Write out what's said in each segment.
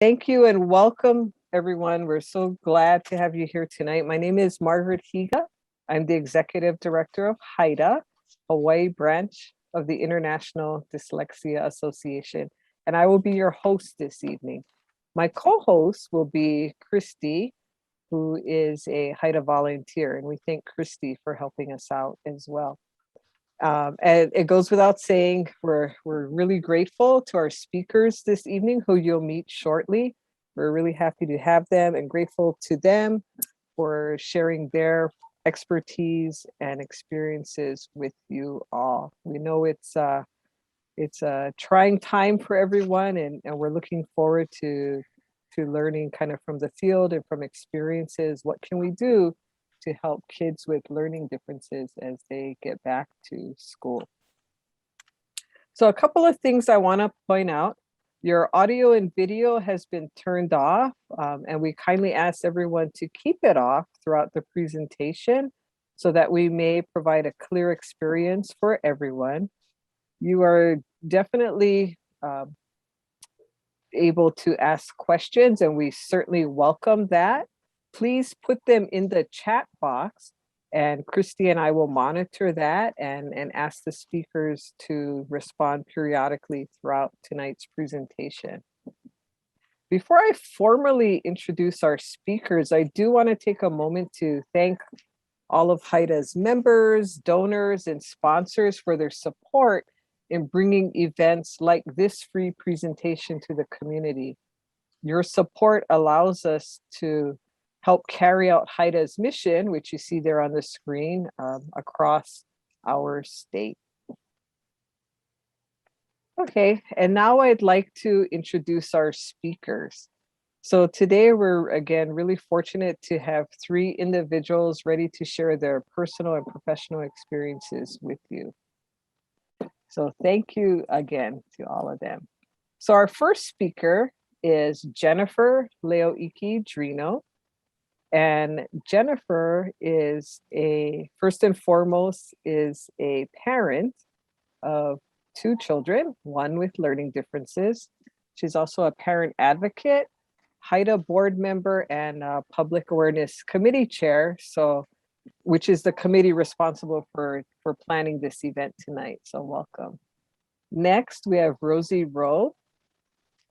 Thank you and welcome, everyone. We're so glad to have you here tonight. My name is Margaret Higa. I'm the Executive Director of HAIDA, Hawaii branch of the International Dyslexia Association, and I will be your host this evening. My co-host will be Christy, who is a HAIDA volunteer, and we thank Christy for helping us out as well. And it goes without saying, we're really grateful to our speakers this evening, who you'll meet shortly. We're really happy to have them and grateful to them for sharing their expertise and experiences with you all. We know it's a trying time for everyone, and we're looking forward to learning kind of from the field and from experiences. What can we do to help kids with learning differences as they get back to school? So a couple of things I want to point out. Your audio and video has been turned off, and we kindly ask everyone to keep it off throughout the presentation so that we may provide a clear experience for everyone. You are definitely able to ask questions, and we certainly welcome that. Please put them in the chat box, and Christy and I will monitor that and ask the speakers to respond periodically throughout tonight's presentation. Before I formally introduce our speakers, I do want to take a moment to thank all of HAIDA's members, donors, and sponsors for their support in bringing events like this free presentation to the community. Your support allows us to help carry out HAIDA's mission, which you see there on the screen, across our state. Okay, and now I'd like to introduce our speakers. So today we're again really fortunate to have three individuals ready to share their personal and professional experiences with you. So thank you again to all of them. So our first speaker is Jennifer Leoiki Drino. And Jennifer is first and foremost, is a parent of two children, one with learning differences. She's also a parent advocate, HAIDA board member, and public awareness committee chair, which is the committee responsible for planning this event tonight. So welcome. Next, we have Rosie Rowe,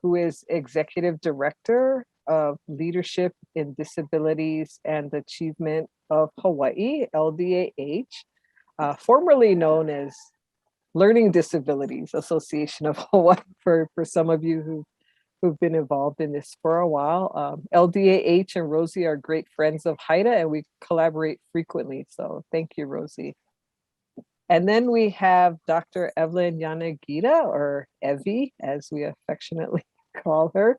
who is executive director of Leadership in Disabilities and Achievement of Hawaii, LDAH, formerly known as Learning Disabilities Association of Hawaii, for some of you who've been involved in this for a while. LDAH and Rosie are great friends of HAIDA, and we collaborate frequently. So thank you, Rosie. And then we have Dr. Evelyn Yanagita, or Evie, as we affectionately call her,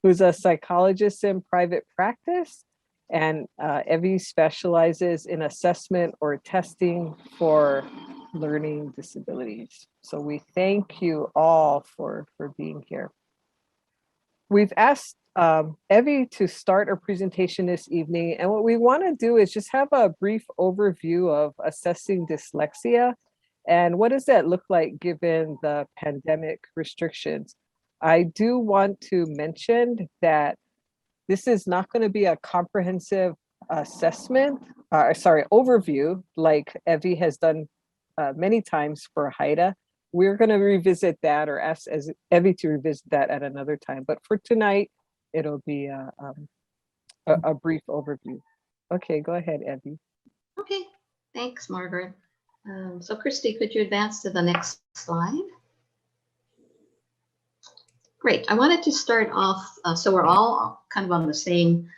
who's a psychologist in private practice. And Evie specializes in assessment or testing for learning disabilities. So we thank you all for being here. We've asked Evie to start our presentation this evening. And what we want to do is just have a brief overview of assessing dyslexia and what does that look like given the pandemic restrictions. I do want to mention that this is not going to be a comprehensive overview like Evie has done many times for HAIDA. We're going to revisit that, or ask Evie to revisit that at another time. But for tonight, it'll be a brief overview. Okay, go ahead, Evie. Okay, thanks, Margaret. So Christy, could you advance to the next slide? Great. I wanted to start off, so we're all kind of on the same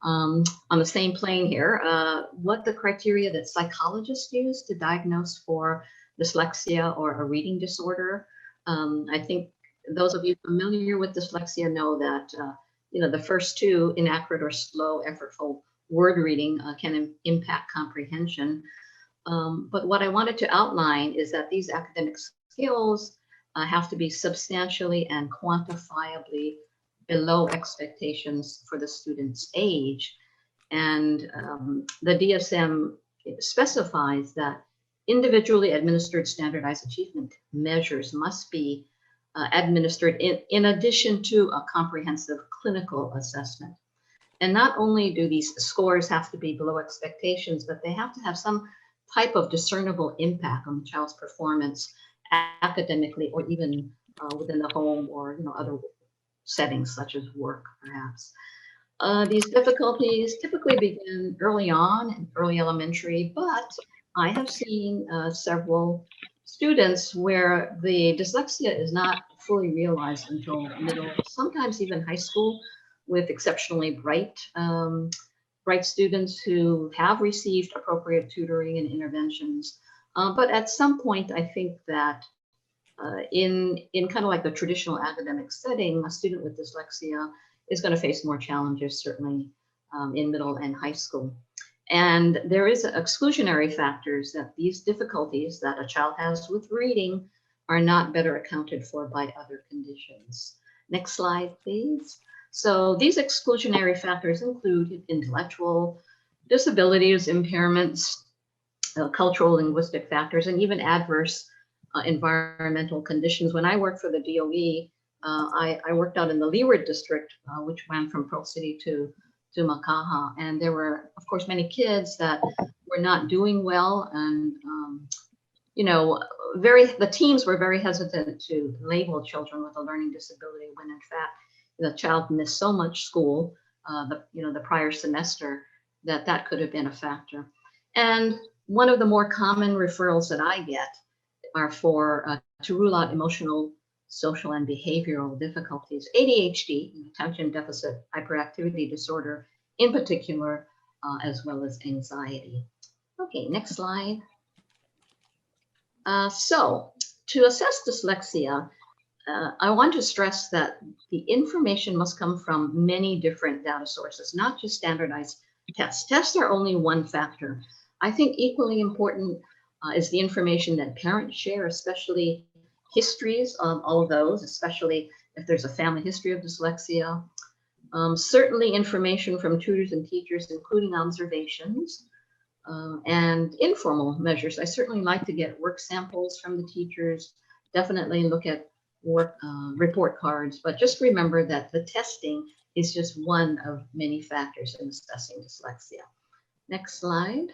plane here. What the criteria that psychologists use to diagnose for dyslexia or a reading disorder. I think those of you familiar with dyslexia know that the first two, inaccurate or slow, effortful word reading, can impact comprehension. But what I wanted to outline is that these academic skills have to be substantially and quantifiably below expectations for the student's age. And the DSM specifies that individually administered standardized achievement measures must be administered in addition to a comprehensive clinical assessment. And not only do these scores have to be below expectations, but they have to have some type of discernible impact on the child's performance academically or even within the home or other settings such as work, perhaps. These difficulties typically begin early on in early elementary, but I have seen several students where the dyslexia is not fully realized until middle, sometimes even high school, with exceptionally bright students who have received appropriate tutoring and interventions. But at some point, I think that in kind of like the traditional academic setting, a student with dyslexia is going to face more challenges, certainly in middle and high school. And there is exclusionary factors that these difficulties that a child has with reading are not better accounted for by other conditions. Next slide, please. So these exclusionary factors include intellectual disabilities, impairments, cultural linguistic factors, and even adverse environmental conditions. When I worked for the DOE, I worked out in the Leeward district, which went from Pearl City to Makaha. And there were, of course, many kids that were not doing well. And, the teams were very hesitant to label children with a learning disability when in fact, the child missed so much school, the prior semester, that could have been a factor. And one of the more common referrals that I get are for to rule out emotional, social, and behavioral difficulties, ADHD, attention deficit hyperactivity disorder in particular, as well as anxiety. Okay, next slide. So to assess dyslexia, I want to stress that the information must come from many different data sources, not just standardized tests. Tests are only one factor. I think equally important is the information that parents share, especially histories of all of those, especially if there's a family history of dyslexia. Certainly information from tutors and teachers, including observations and informal measures. I certainly like to get work samples from the teachers, definitely look at work report cards, but just remember that the testing is just one of many factors in assessing dyslexia. Next slide.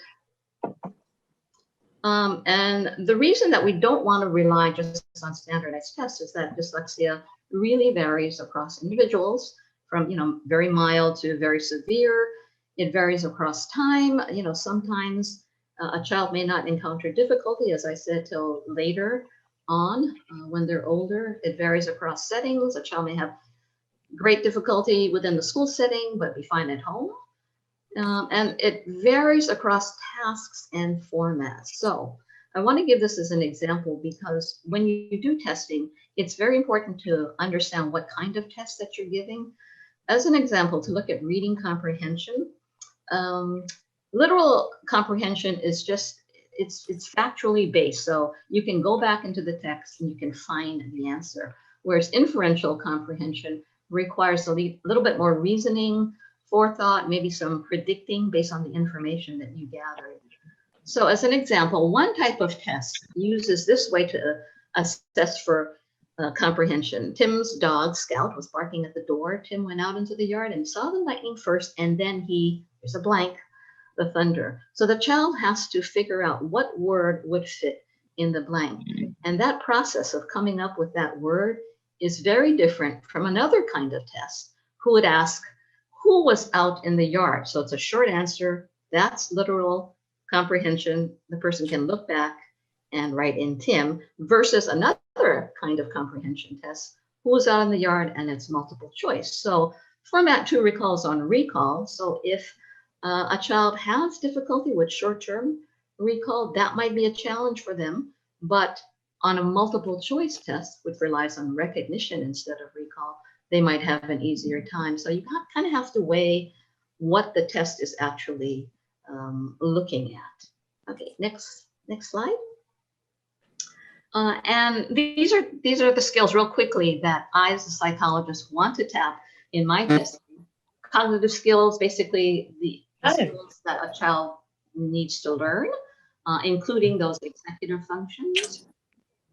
And the reason that we don't want to rely just on standardized tests is that dyslexia really varies across individuals from, very mild to very severe. It varies across time. Sometimes a child may not encounter difficulty, as I said, till later on when they're older. It varies across settings. A child may have great difficulty within the school setting, but be fine at home. And it varies across tasks and formats. So I want to give this as an example because when you do testing, it's very important to understand what kind of test that you're giving. As an example, to look at reading comprehension, literal comprehension is just, it's factually based. So you can go back into the text and you can find the answer. Whereas inferential comprehension requires a little bit more reasoning, forethought, maybe some predicting based on the information that you gathered. So as an example, one type of test uses this way to assess for comprehension. Tim's dog, Scout, was barking at the door. Tim went out into the yard and saw the lightning first, and then there's a blank, the thunder. So the child has to figure out what word would fit in the blank. And that process of coming up with that word is very different from another kind of test who would ask, who was out in the yard? So it's a short answer. That's literal comprehension. The person can look back and write in Tim versus another kind of comprehension test, who was out in the yard, and it's multiple choice. So format 2 recalls on recall. So if a child has difficulty with short-term recall, that might be a challenge for them. But on a multiple choice test, which relies on recognition instead of recall, they might have an easier time. So you kind of have to weigh what the test is actually looking at. Okay, next slide. And these are the skills real quickly that I as a psychologist want to tap in my testing. Cognitive skills, basically the skills that a child needs to learn, including those executive functions.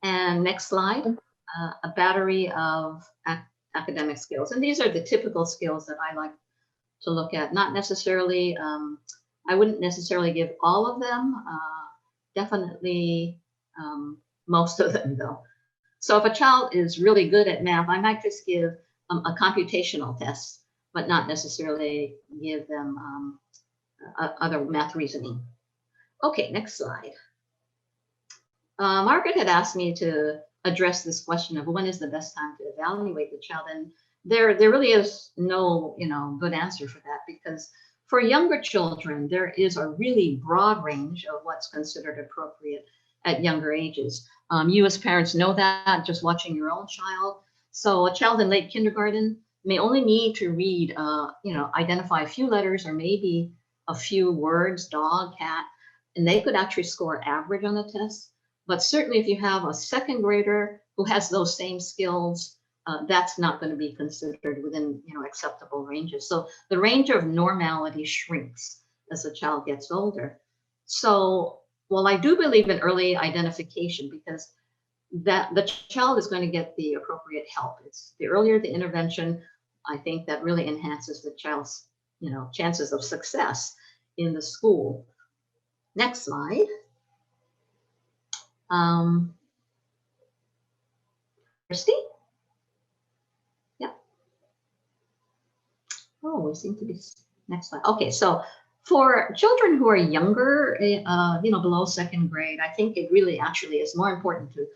And next slide. a battery of academic skills. And these are the typical skills that I like to look at. Not necessarily, I wouldn't necessarily give all of them, definitely most of them though. So if a child is really good at math, I might just give a computational test, but not necessarily give them other math reasoning. Okay, next slide. Margaret had asked me to address this question of when is the best time to evaluate the child, and there really is no good answer for that, because for younger children there is a really broad range of what's considered appropriate at younger ages. You as parents know that just watching your own child. So a child in late kindergarten may only need to read, identify a few letters or maybe a few words, dog, cat, and they could actually score average on the test. But certainly if you have a second grader who has those same skills, that's not going to be considered within acceptable ranges. So the range of normality shrinks as the child gets older. So while I do believe in early identification, because that the child is going to get the appropriate help, it's the earlier the intervention, I think that really enhances the child's chances of success in the school. Next slide. Christy? Yeah. Oh, we seem to be, next slide. Okay, so for children who are younger, below second grade, I think it really actually is more important to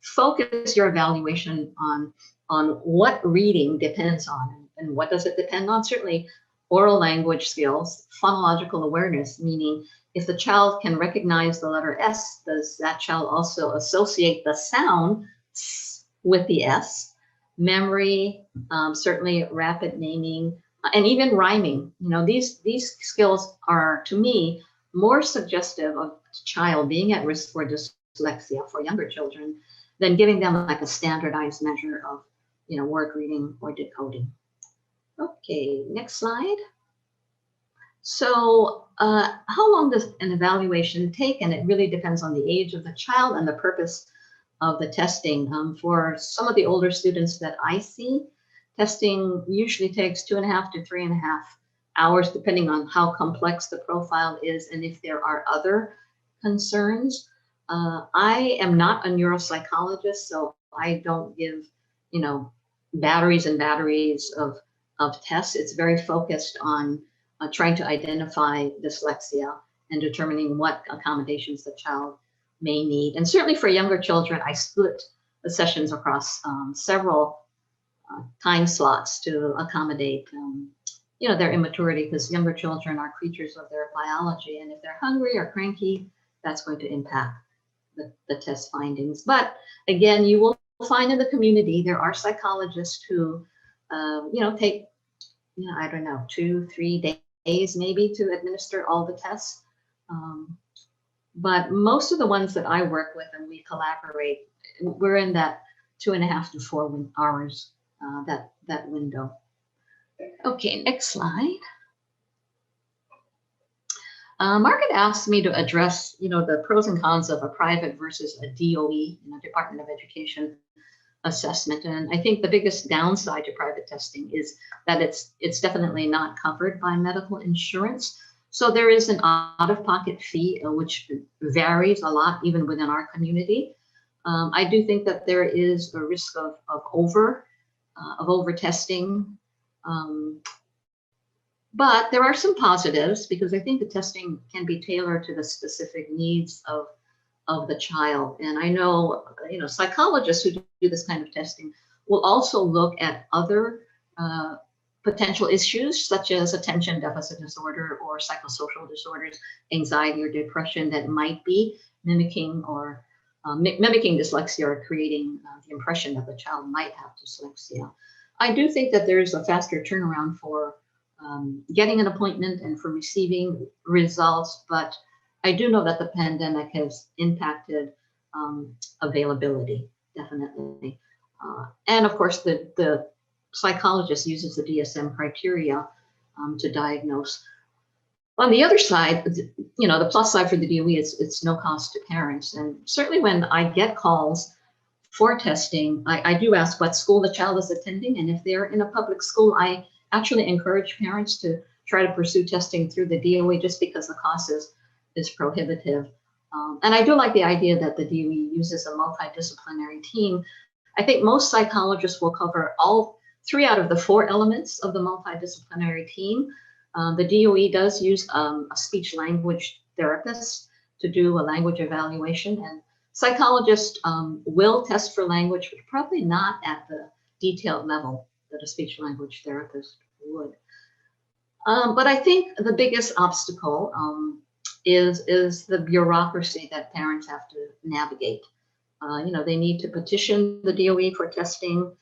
focus your evaluation on what reading depends on, and what does it depend on? Certainly oral language skills, phonological awareness, meaning if the child can recognize the letter S, does that child also associate the sound with the S? Memory, certainly rapid naming, and even rhyming. These skills are, to me, more suggestive of a child being at risk for dyslexia for younger children than giving them like a standardized measure of, word reading or decoding. Okay, next slide. So how long does an evaluation take? And it really depends on the age of the child and the purpose of the testing. For some of the older students that I see, testing usually takes 2.5 to 3.5 hours, depending on how complex the profile is and if there are other concerns. I am not a neuropsychologist, so I don't give, batteries and batteries of tests. It's very focused on trying to identify dyslexia and determining what accommodations the child may need. And certainly for younger children, I split the sessions across several time slots to accommodate, their immaturity, because younger children are creatures of their biology. And if they're hungry or cranky, that's going to impact the test findings. But again, you will find in the community, there are psychologists who, take, 2-3 days maybe to administer all the tests. But most of the ones that I work with and we collaborate, we're in that 2.5 to 4 hours, that window. Okay, next slide. Margaret asked me to address, the pros and cons of a private versus a DOE, Department of Education assessment. And I think the biggest downside to private testing is that it's definitely not covered by medical insurance. So there is an out-of-pocket fee, which varies a lot even within our community. I do think that there is a risk of over testing. But there are some positives, because I think the testing can be tailored to the specific needs of the child. And I know, psychologists who do this kind of testing will also look at other potential issues, such as attention deficit disorder or psychosocial disorders, anxiety or depression, that might be mimicking dyslexia or creating the impression that the child might have dyslexia. I do think that there's a faster turnaround for getting an appointment and for receiving results, but I do know that the pandemic has impacted availability, definitely. And of course, the psychologist uses the DSM criteria to diagnose. On the other side, the plus side for the DOE is it's no cost to parents. And certainly when I get calls for testing, I do ask what school the child is attending. And if they're in a public school, I actually encourage parents to try to pursue testing through the DOE just because the cost is prohibitive. And I do like the idea that the DOE uses a multidisciplinary team. I think most psychologists will cover all 3 out of the 4 elements of the multidisciplinary team. The DOE does use a speech language therapist to do a language evaluation, and psychologists will test for language, but probably not at the detailed level that a speech language therapist would. But I think the biggest obstacle is the bureaucracy that parents have to navigate. They need to petition the DOE for testing.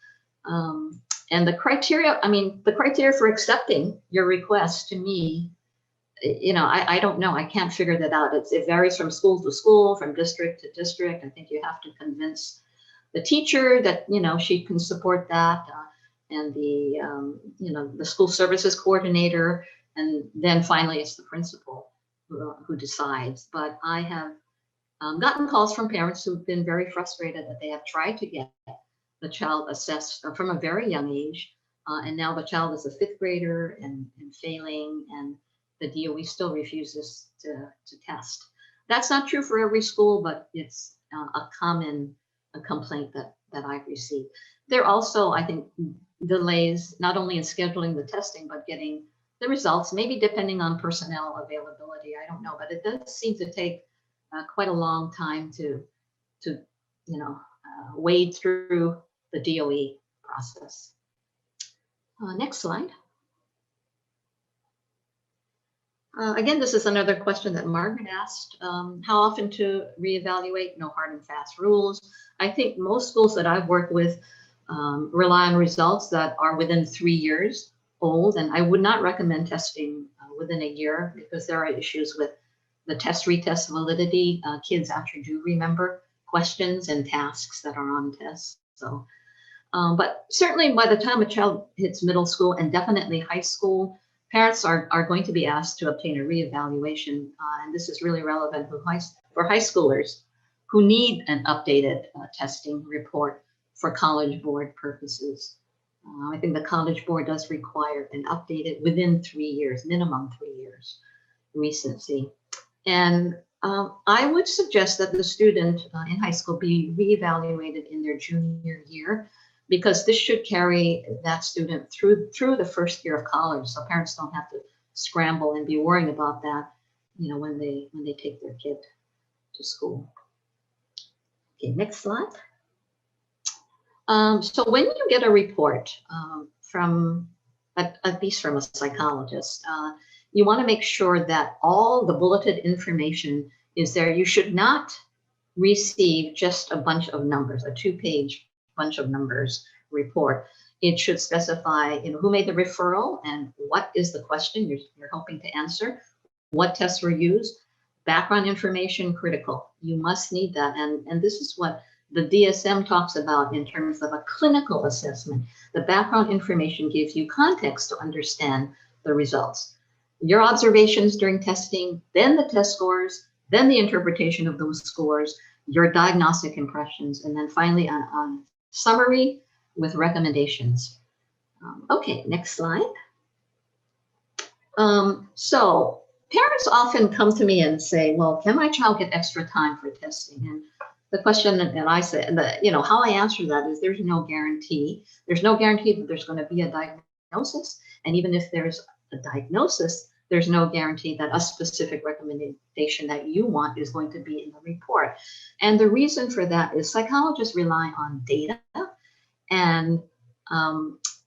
And the criteria for accepting your request, to me, I don't know. I can't figure that out. It varies from school to school, from district to district. I think you have to convince the teacher that, she can support that, and the school services coordinator, and then finally it's the principal who decides. But I have gotten calls from parents who've been very frustrated that they have tried to get the child assessed from a very young age, and now the child is a 5th grader and failing, and the DOE still refuses to test. That's not true for every school, but it's a common complaint that I've received. There are also, I think, delays not only in scheduling the testing, but getting the results, maybe depending on personnel availability. I don't know, but it does seem to take quite a long time to wade through the DOE process. Next slide. Again, this is another question that Margaret asked. How often to reevaluate? No hard and fast rules. I think most schools that I've worked with rely on results that are within 3 years old, and I would not recommend testing within a year because there are issues with the retest validity. Kids actually do remember questions and tasks that are on tests. So, but certainly by the time a child hits middle school and definitely high school, parents are going to be asked to obtain a reevaluation, and this is really relevant for high schoolers who need an updated testing report for College Board purposes. I think the College Board does require an updated within 3 years, minimum 3 years recency. And I would suggest that the student in high school be reevaluated in their junior year, because this should carry that student through the first year of college, so parents don't have to scramble and be worrying about that, when they take their kid to school. Okay, next slide. So when you get a report from, at least from a psychologist, you want to make sure that all the bulleted information is there. You should not receive just a bunch of numbers, a 2-page bunch of numbers report. It should specify, who made the referral and what is the question you're hoping to answer, what tests were used, background information critical. You must need that, and this is what the DSM talks about in terms of a clinical assessment. The background information gives you context to understand the results. Your observations during testing, then the test scores, then the interpretation of those scores, your diagnostic impressions, and then finally a summary with recommendations. Okay, next slide. So parents often come to me and say, well, can my child get extra time for testing? And the question that I say, how I answer that is there's no guarantee. There's no guarantee that there's going to be a diagnosis. And even if there's a diagnosis, there's no guarantee that a specific recommendation that you want is going to be in the report. And the reason for that is psychologists rely on data. And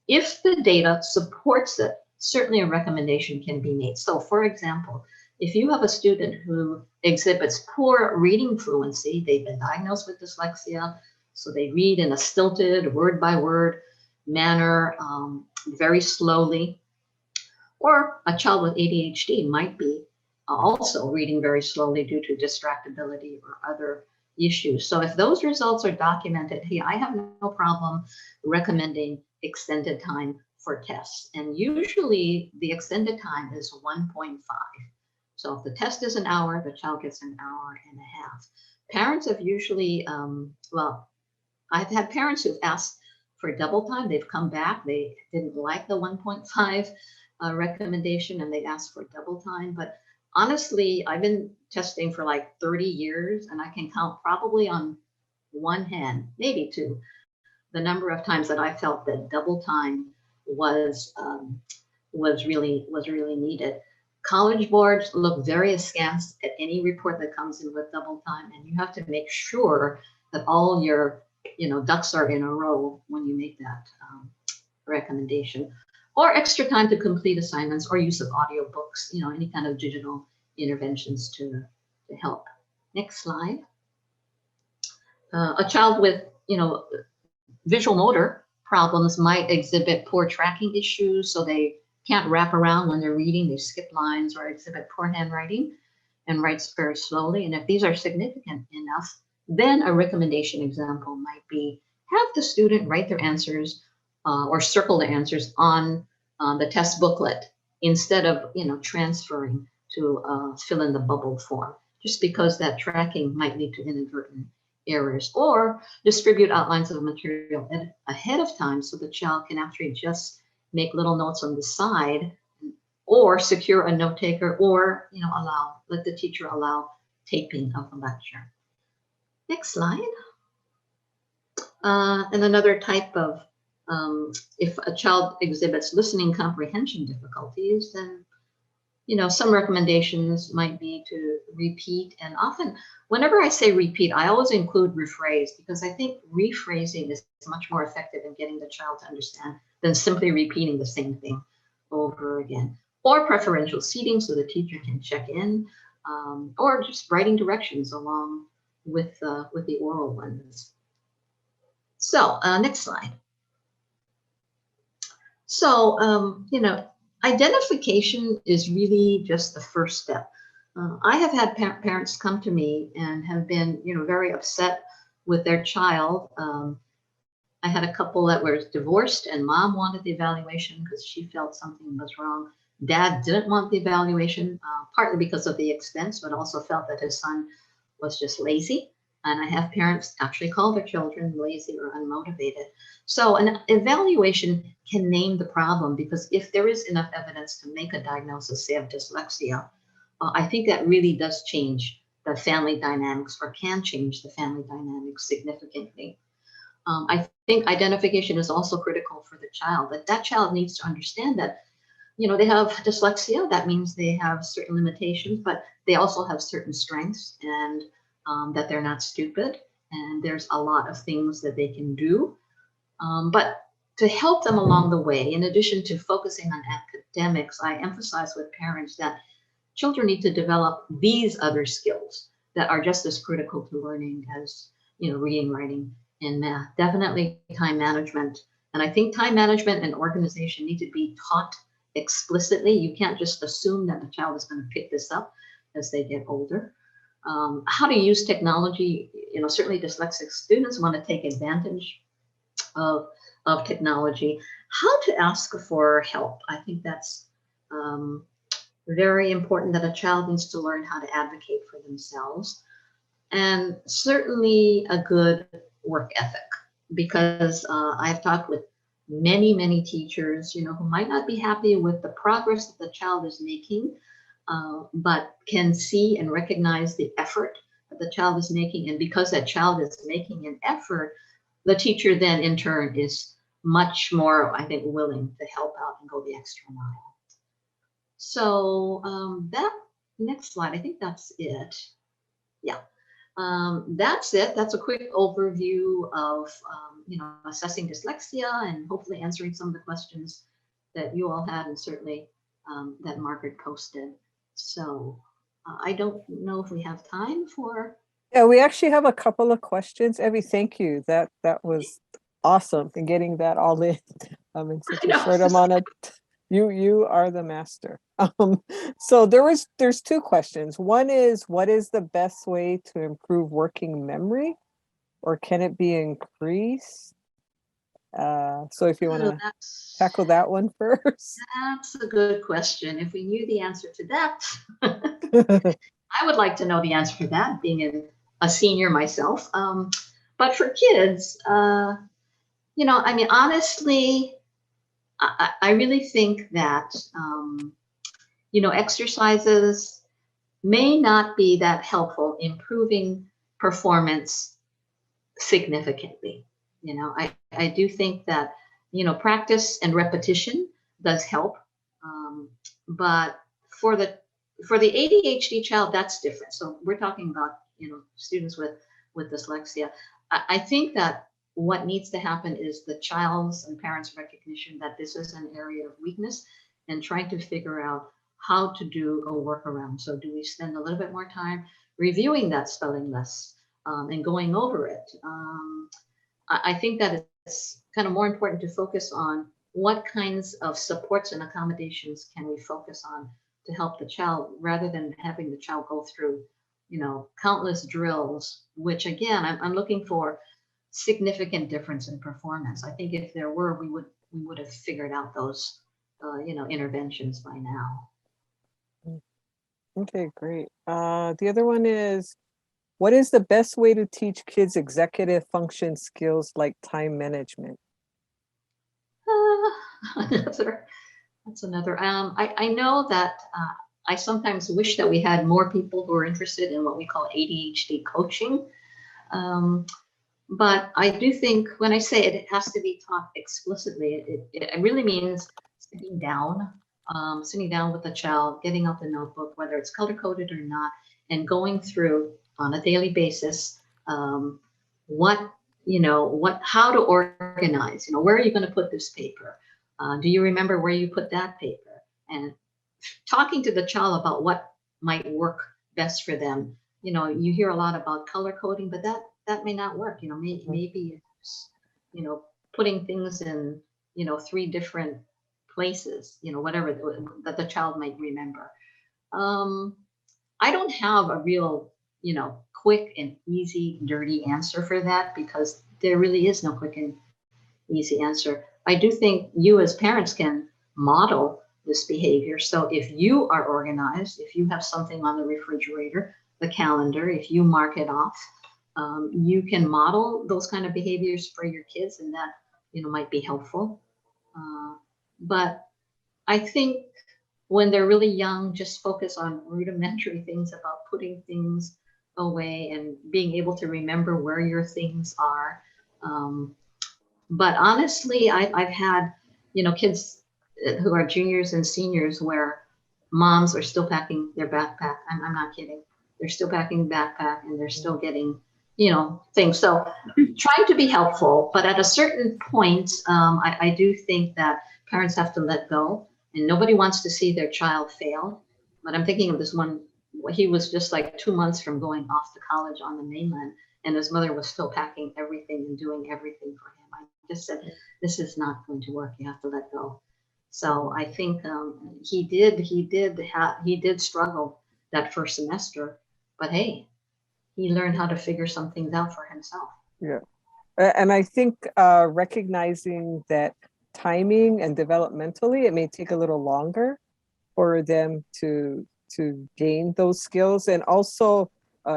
if the data supports it, certainly a recommendation can be made. So for example, if you have a student who exhibits poor reading fluency, they've been diagnosed with dyslexia, so they read in a stilted, word-by-word manner, very slowly, or a child with ADHD might be also reading very slowly due to distractibility or other issues. So if those results are documented, hey, I have no problem recommending extended time for tests. And usually the extended time is 1.5. So if the test is an hour, the child gets an hour and a half. Parents have usually, I've had parents who've asked for double time. They've come back. They didn't like the 1.5 recommendation and they asked for double time. But honestly, I've been testing for like 30 years and I can count probably on one hand, maybe two, the number of times that I felt that double time was really needed. College boards look very askance at any report that comes in with double time, and you have to make sure that all your ducks are in a row when you make that recommendation. Or extra time to complete assignments or use of audiobooks, any kind of digital interventions to help. Next slide. A child with visual motor problems might exhibit poor tracking issues, so they can't wrap around when they're reading, they skip lines or exhibit poor handwriting and writes very slowly. And if these are significant enough, then a recommendation example might be have the student write their answers or circle the answers on the test booklet instead of transferring to fill in the bubble form, just because that tracking might lead to inadvertent errors, or distribute outlines of the material ahead of time so the child can actually just make little notes on the side, or secure a note taker, or let the teacher allow taping of the lecture. Next slide. And another type of if a child exhibits listening comprehension difficulties, then some recommendations might be to repeat. And often, whenever I say repeat, I always include rephrase, because I think rephrasing is much more effective in getting the child to understand than simply repeating the same thing over again. Or preferential seating so the teacher can check in, or just writing directions along with the oral ones. So next slide. So, identification is really just the first step. I have had parents come to me and have been, very upset with their child. I had a couple that were divorced, and mom wanted the evaluation because she felt something was wrong. Dad didn't want the evaluation, partly because of the expense, but also felt that his son was just lazy. And I have parents actually call their children lazy or unmotivated. So an evaluation can name the problem, because if there is enough evidence to make a diagnosis, say, of dyslexia, I think that really does change the family dynamics, or can change the family dynamics significantly. I think identification is also critical for the child, that child needs to understand that, they have dyslexia. That means they have certain limitations, but they also have certain strengths, and that they're not stupid, and there's a lot of things that they can do. But to help them along the way, in addition to focusing on academics, I emphasize with parents that children need to develop these other skills that are just as critical to learning as, reading, writing, and math. Definitely time management. And I think time management and organization need to be taught explicitly. You can't just assume that the child is going to pick this up as they get older. How to use technology, certainly dyslexic students want to take advantage of technology. How to ask for help. I think that's very important, that a child needs to learn how to advocate for themselves. And certainly a good work ethic, because I've talked with many teachers, who might not be happy with the progress that the child is making, but can see and recognize the effort that the child is making. And because that child is making an effort, the teacher then in turn is much more, I think, willing to help out and go the extra mile. So that next slide, I think that's it. Yeah, that's it. That's a quick overview of, assessing dyslexia, and hopefully answering some of the questions that you all had, and certainly that Margaret posted. So I don't know if we have time for. Yeah, we actually have a couple of questions. Evie, thank you. That was awesome, and getting that all in in such a short amount of. You are the master. So there's two questions. One is, what is the best way to improve working memory, or can it be increased? So if you want to tackle that one first. That's a good question. If we knew the answer to that, I would like to know the answer to that, being a senior myself. But for kids, I mean, honestly, I really think that, exercises may not be that helpful improving performance significantly. I do think that, practice and repetition does help. But for the ADHD child, that's different. So we're talking about, students with dyslexia. I think that what needs to happen is the child's and parents' recognition that this is an area of weakness and trying to figure out how to do a workaround. So do we spend a little bit more time reviewing that spelling list and going over it? I think that it's kind of more important to focus on what kinds of supports and accommodations can we focus on to help the child rather than having the child go through, countless drills, which again, I'm looking for significant difference in performance. I think if there were, we would have figured out those, interventions by now. Okay, great. The other one is, what is the best way to teach kids executive function skills like time management? That's another. I know that I sometimes wish that we had more people who are interested in what we call ADHD coaching. But I do think when I say it has to be taught explicitly, it really means sitting down with the child, getting out the notebook, whether it's color coded or not, and going through on a daily basis how to organize. Where are you going to put this paper? Do you remember where you put that paper? And talking to the child about what might work best for them. You hear a lot about color coding, but that may not work. Maybe it's, putting things in, 3 different places, whatever that the child might remember. I don't have a real, quick and easy, dirty answer for that because there really is no quick and easy answer. I do think you as parents can model this behavior. So if you are organized, if you have something on the refrigerator, the calendar, if you mark it off, you can model those kind of behaviors for your kids, and that might be helpful. But I think when they're really young, just focus on rudimentary things about putting things away and being able to remember where your things are. But honestly, I've had kids who are juniors and seniors where moms are still packing their backpack. I'm not kidding. They're still packing the backpack and they're still getting things. So trying to be helpful, but at a certain point, I do think that parents have to let go, and nobody wants to see their child fail. But I'm thinking of this one, he was just like 2 months from going off to college on the mainland, and his mother was still packing everything and doing everything for him. I just said, this is not going to work. You have to let go. So I think he did struggle that first semester, but hey, he learned how to figure some things out for himself. Yeah. And I think recognizing that timing and developmentally, it may take a little longer for them to gain those skills. And also,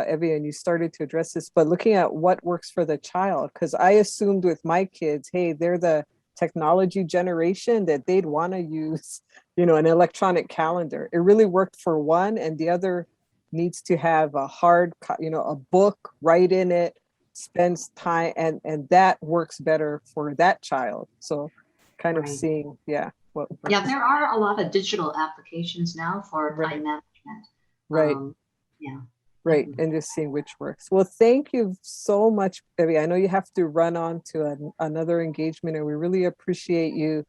Evie, and you started to address this, but looking at what works for the child, because I assumed with my kids, hey, they're the technology generation, that they'd want to use, an electronic calendar. It really worked for one, and the other needs to have a hard, a book, write in it, spends time, and that works better for that child. So kind of seeing, what works. Yeah, there are a lot of digital applications now for time management. Right. Right. And just seeing which works. Well, thank you so much, Evie. I know you have to run on to another engagement, and we really appreciate you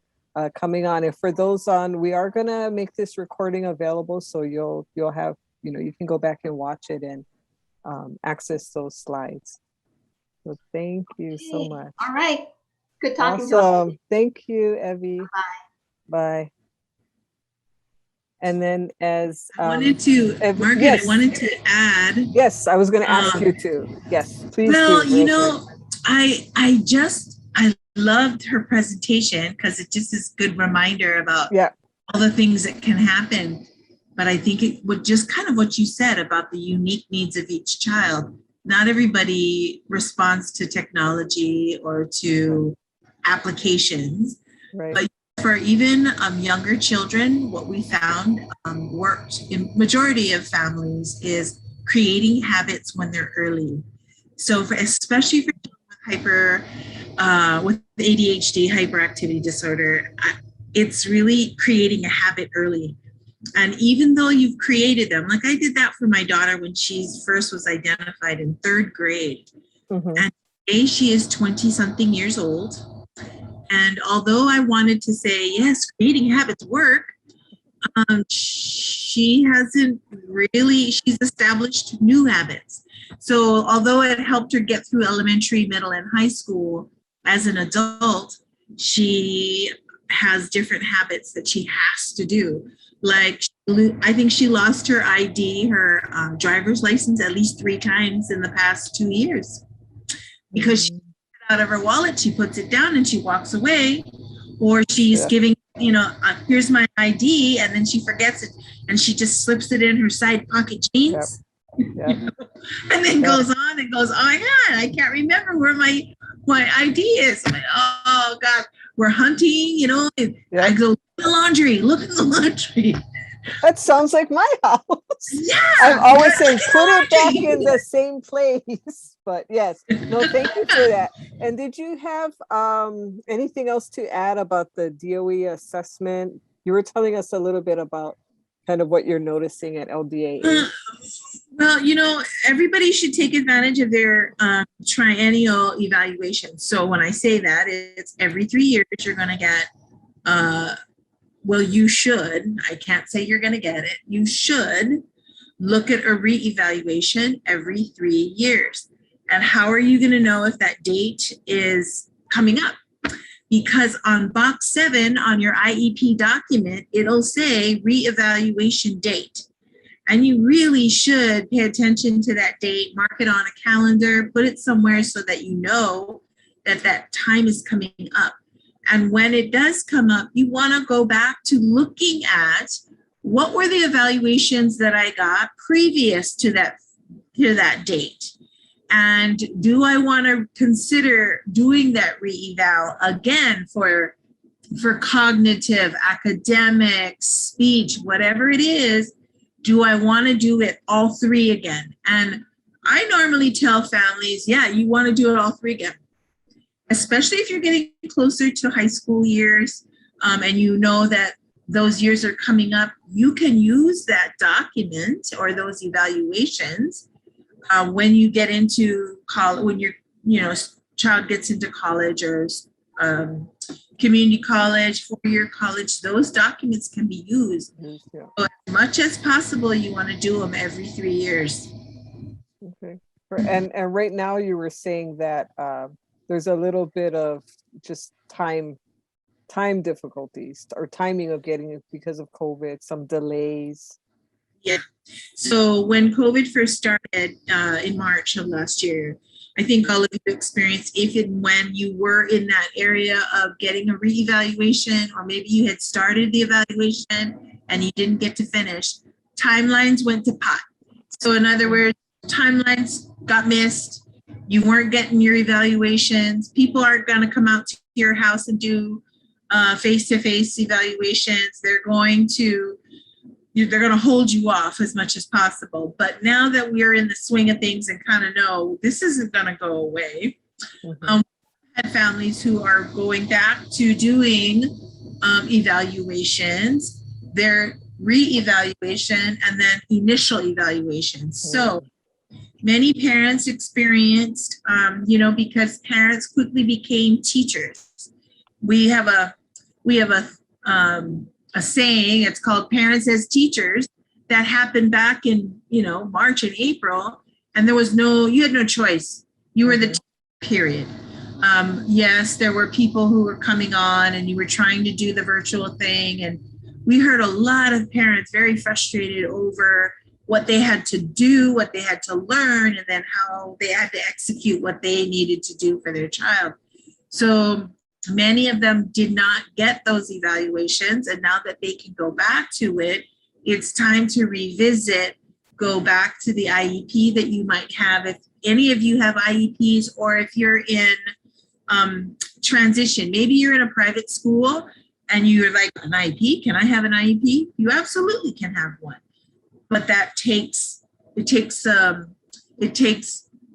coming on. And for those on, we are going to make this recording available, so you'll have, you can go back and watch it and access those slides. So thank you so much. All right. Good talking to you. Thank you, Evie. Bye. Bye. And then as I wanted to, Margaret, yes. I wanted to add. Yes, I was going to ask you to. Yes, please. Well, I loved her presentation because it just is a good reminder about all the things that can happen. But I think it would just kind of what you said about the unique needs of each child. not everybody responds to technology or to applications. Right. But for even younger children, what we found worked in majority of families is creating habits when they're early. So especially for children with ADHD, hyperactivity disorder, it's really creating a habit early. And even though you've created them, like I did that for my daughter when she first was identified in 3rd grade. Mm-hmm. And today she is 20 something years old. And although I wanted to say, yes, creating habits work, she hasn't really, she's established new habits. So although it helped her get through elementary, middle, and high school, as an adult, she has different habits that she has to do. Like, I think she lost her ID, her driver's license, at least 3 times in the past 2 years because she out of her wallet, she puts it down and she walks away, or she's giving, here's my ID, and then she forgets it and she just slips it in her side pocket jeans. And then goes on and goes, oh my God, I can't remember where my ID is. I'm like, oh God, we're hunting, I go, look at the laundry. That sounds like my house. Yeah, I'm always saying, put it back in the same place. But yes, no, thank you for that. And did you have anything else to add about the DOE assessment? You were telling us a little bit about kind of what you're noticing at LDA. Well, everybody should take advantage of their triennial evaluation. So when I say that, it's every 3 years you're going to get, you should, I can't say you're going to get it, you should look at a reevaluation every 3 years. And how are you going to know if that date is coming up? Because on box 7 on your IEP document, it'll say reevaluation date. And you really should pay attention to that date, mark it on a calendar, put it somewhere so that you know that that time is coming up. And when it does come up, you want to go back to looking at what were the evaluations that I got previous to that date. And do I want to consider doing that re-eval again for cognitive, academic, speech, whatever it is? Do I want to do it all 3 again? And I normally tell families, yeah, you want to do it all 3 again, especially if you're getting closer to high school years and you know that those years are coming up. You can use that document or those evaluations when you get into college, when your child gets into college or community college, 4-year college, those documents can be used. So as much as possible, you want to do them every 3 years. Okay. And right now you were saying that there's a little bit of just time difficulties or timing of getting it because of COVID, some delays. Yeah. So when COVID first started in March of last year, I think all of you experienced, if and when you were in that area of getting a reevaluation, or maybe you had started the evaluation and you didn't get to finish, timelines went to pot. So in other words, timelines got missed. You weren't getting your evaluations. People aren't going to come out to your house and do face-to-face evaluations. They're going to hold you off as much as possible. But now that we're in the swing of things and kind of know this isn't going to go away, we had families who are going back to doing evaluations, their re-evaluation, and then initial evaluations. So many parents experienced, because parents quickly became teachers. We have a saying, it's called parents as teachers, that happened back in, March and April, and you had no choice. You were the period. Yes, there were people who were coming on and you were trying to do the virtual thing. And we heard a lot of parents very frustrated over what they had to do, what they had to learn, and then how they had to execute what they needed to do for their child. So many of them did not get those evaluations. And now that they can go back to it, it's time to revisit, go back to the IEP that you might have any of you have IEPs, or if you're in transition, maybe you're in a private school and you're like, an IEP, can I have an IEP? You absolutely can have one. But that takes a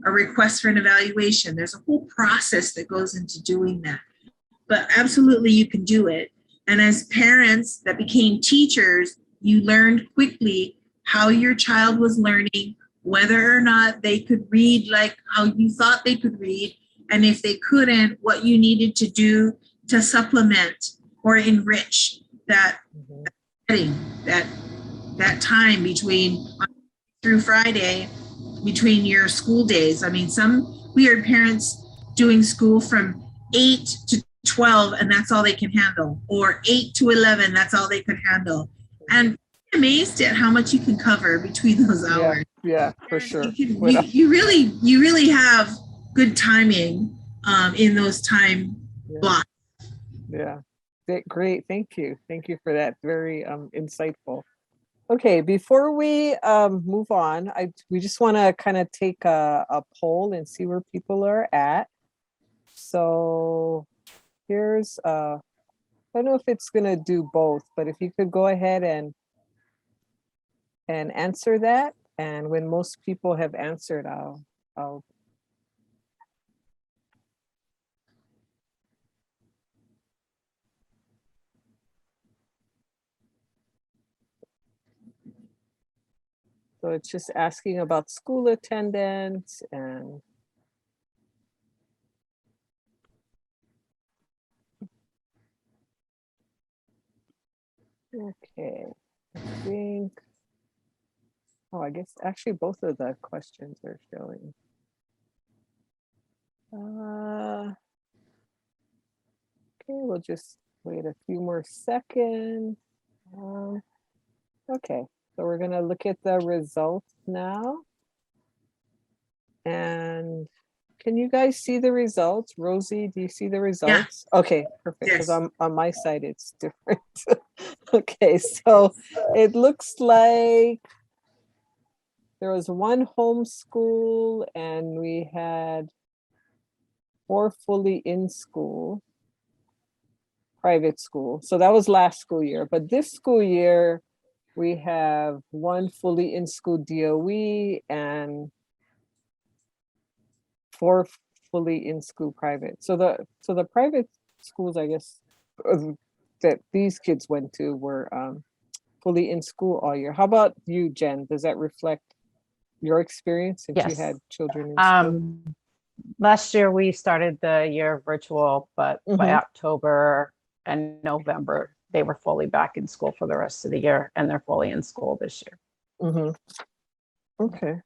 request for an evaluation. There's a whole process that goes into doing that. But absolutely you can do it. And as parents that became teachers, you learned quickly how your child was learning, whether or not they could read like how you thought they could read, and if they couldn't, what you needed to do to supplement or enrich that setting, that time between through Friday, between your school days. I mean, some weird parents doing school from 8 to 12 and that's all they can handle, or 8 to 11, that's all they could handle. And I'm amazed at how much you can cover between those hours. Yeah, for sure. You really have good timing in those time blocks. Yeah, great. Thank you for that. Very insightful. Okay, before we move on, we just want to kind of take a poll and see where people are at. So here's I don't know if it's gonna do both, but if you could go ahead and answer that, and when most people have answered, I'll so it's just asking about school attendance and okay, I think, oh, I guess actually both of the questions are showing. Okay, we'll just wait a few more seconds. Okay, so we're gonna look at the results now. And can you guys see the results? Rosie, do you see the results? Yeah. Okay, perfect, because Yes. on my side it's different. Okay, so it looks like there was one homeschool and we had 4 fully in school, private school. So that was last school year, but this school year we have 1 fully in school DOE and 4 fully in school private. So the private schools, I guess, that these kids went to were fully in school all year. How about you, Jen? Does that reflect your experience since you had children in school? Last year we started the year virtual, but by October and November they were fully back in school for the rest of the year, and they're fully in school this year. Okay.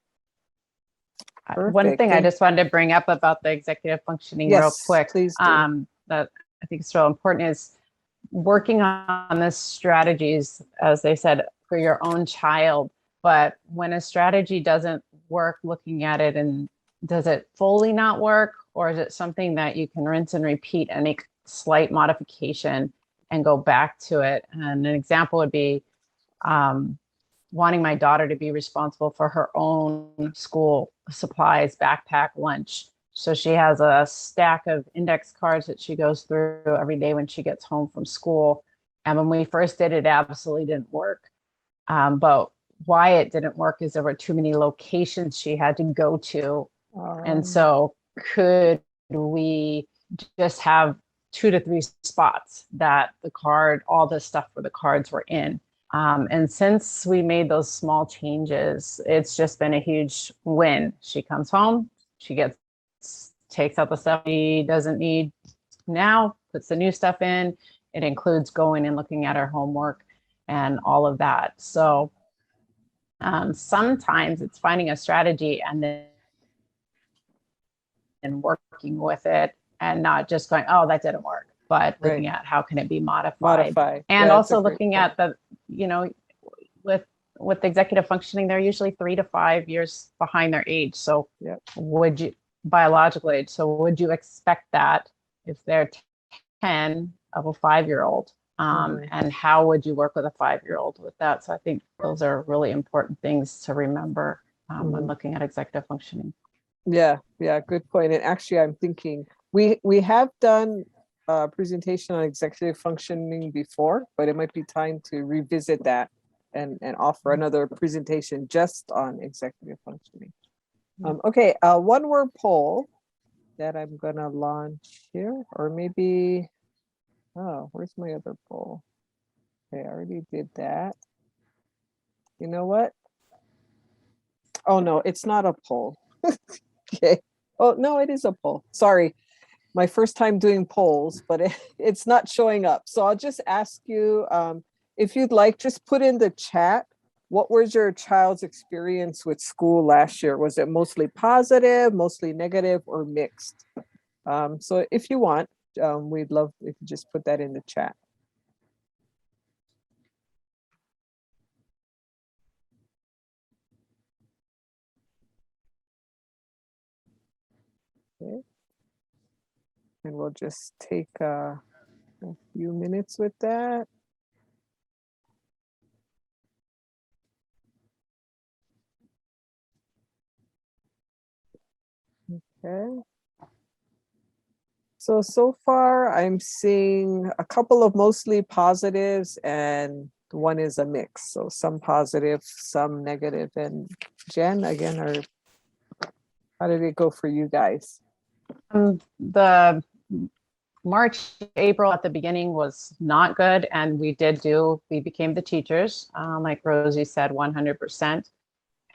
One thing I just wanted to bring up about the executive functioning real quick, please do. that I think is real important, is working on the strategies, as they said, for your own child. But when a strategy doesn't work, looking at it, and does it fully not work, or is it something that you can rinse and repeat and make slight modification and go back to it? And an example would be wanting my daughter to be responsible for her own school supplies, backpack, lunch. So she has a stack of index cards that she goes through every day when she gets home from school. And when we first did it, absolutely didn't work. But why it didn't work is there were too many locations she had to go to. And so could we just have 2 to 3 spots that all the stuff for the cards were in? And since we made those small changes, it's just been a huge win. She comes home, takes out the stuff she doesn't need now, puts the new stuff in. It includes going and looking at her homework and all of that. So sometimes it's finding a strategy and then working with it, and not just going, oh, that didn't work, but looking at how can it be modified. And also looking at the, with the executive functioning, they're usually 3 to 5 years behind their age. So would you, biological age, so would you expect that if they're 10 of a 5-year-old? And how would you work with a 5-year-old with that? So I think those are really important things to remember when looking at executive functioning. Yeah, yeah, good point. And actually, I'm thinking we have done a presentation on executive functioning before, but it might be time to revisit that and offer another presentation just on executive functioning. Okay, one more poll that I'm gonna launch here, or maybe, oh, where's my other poll? Okay, I already did that. You know what? Oh no, it's not a poll. Okay. Oh no, it is a poll. Sorry, my first time doing polls, but it's not showing up. So I'll just ask you, if you'd like, just put in the chat, what was your child's experience with school last year? Was it mostly positive, mostly negative, or mixed? So if you want, we'd love if you just put that in the chat. Okay. And we'll just take a few minutes with that. Okay. So far I'm seeing a couple of mostly positives and one is a mix. So some positive, some negative. And Jen, again, how did it go for you guys? The March, April at the beginning was not good. And we became the teachers, like Rosie said, 100%.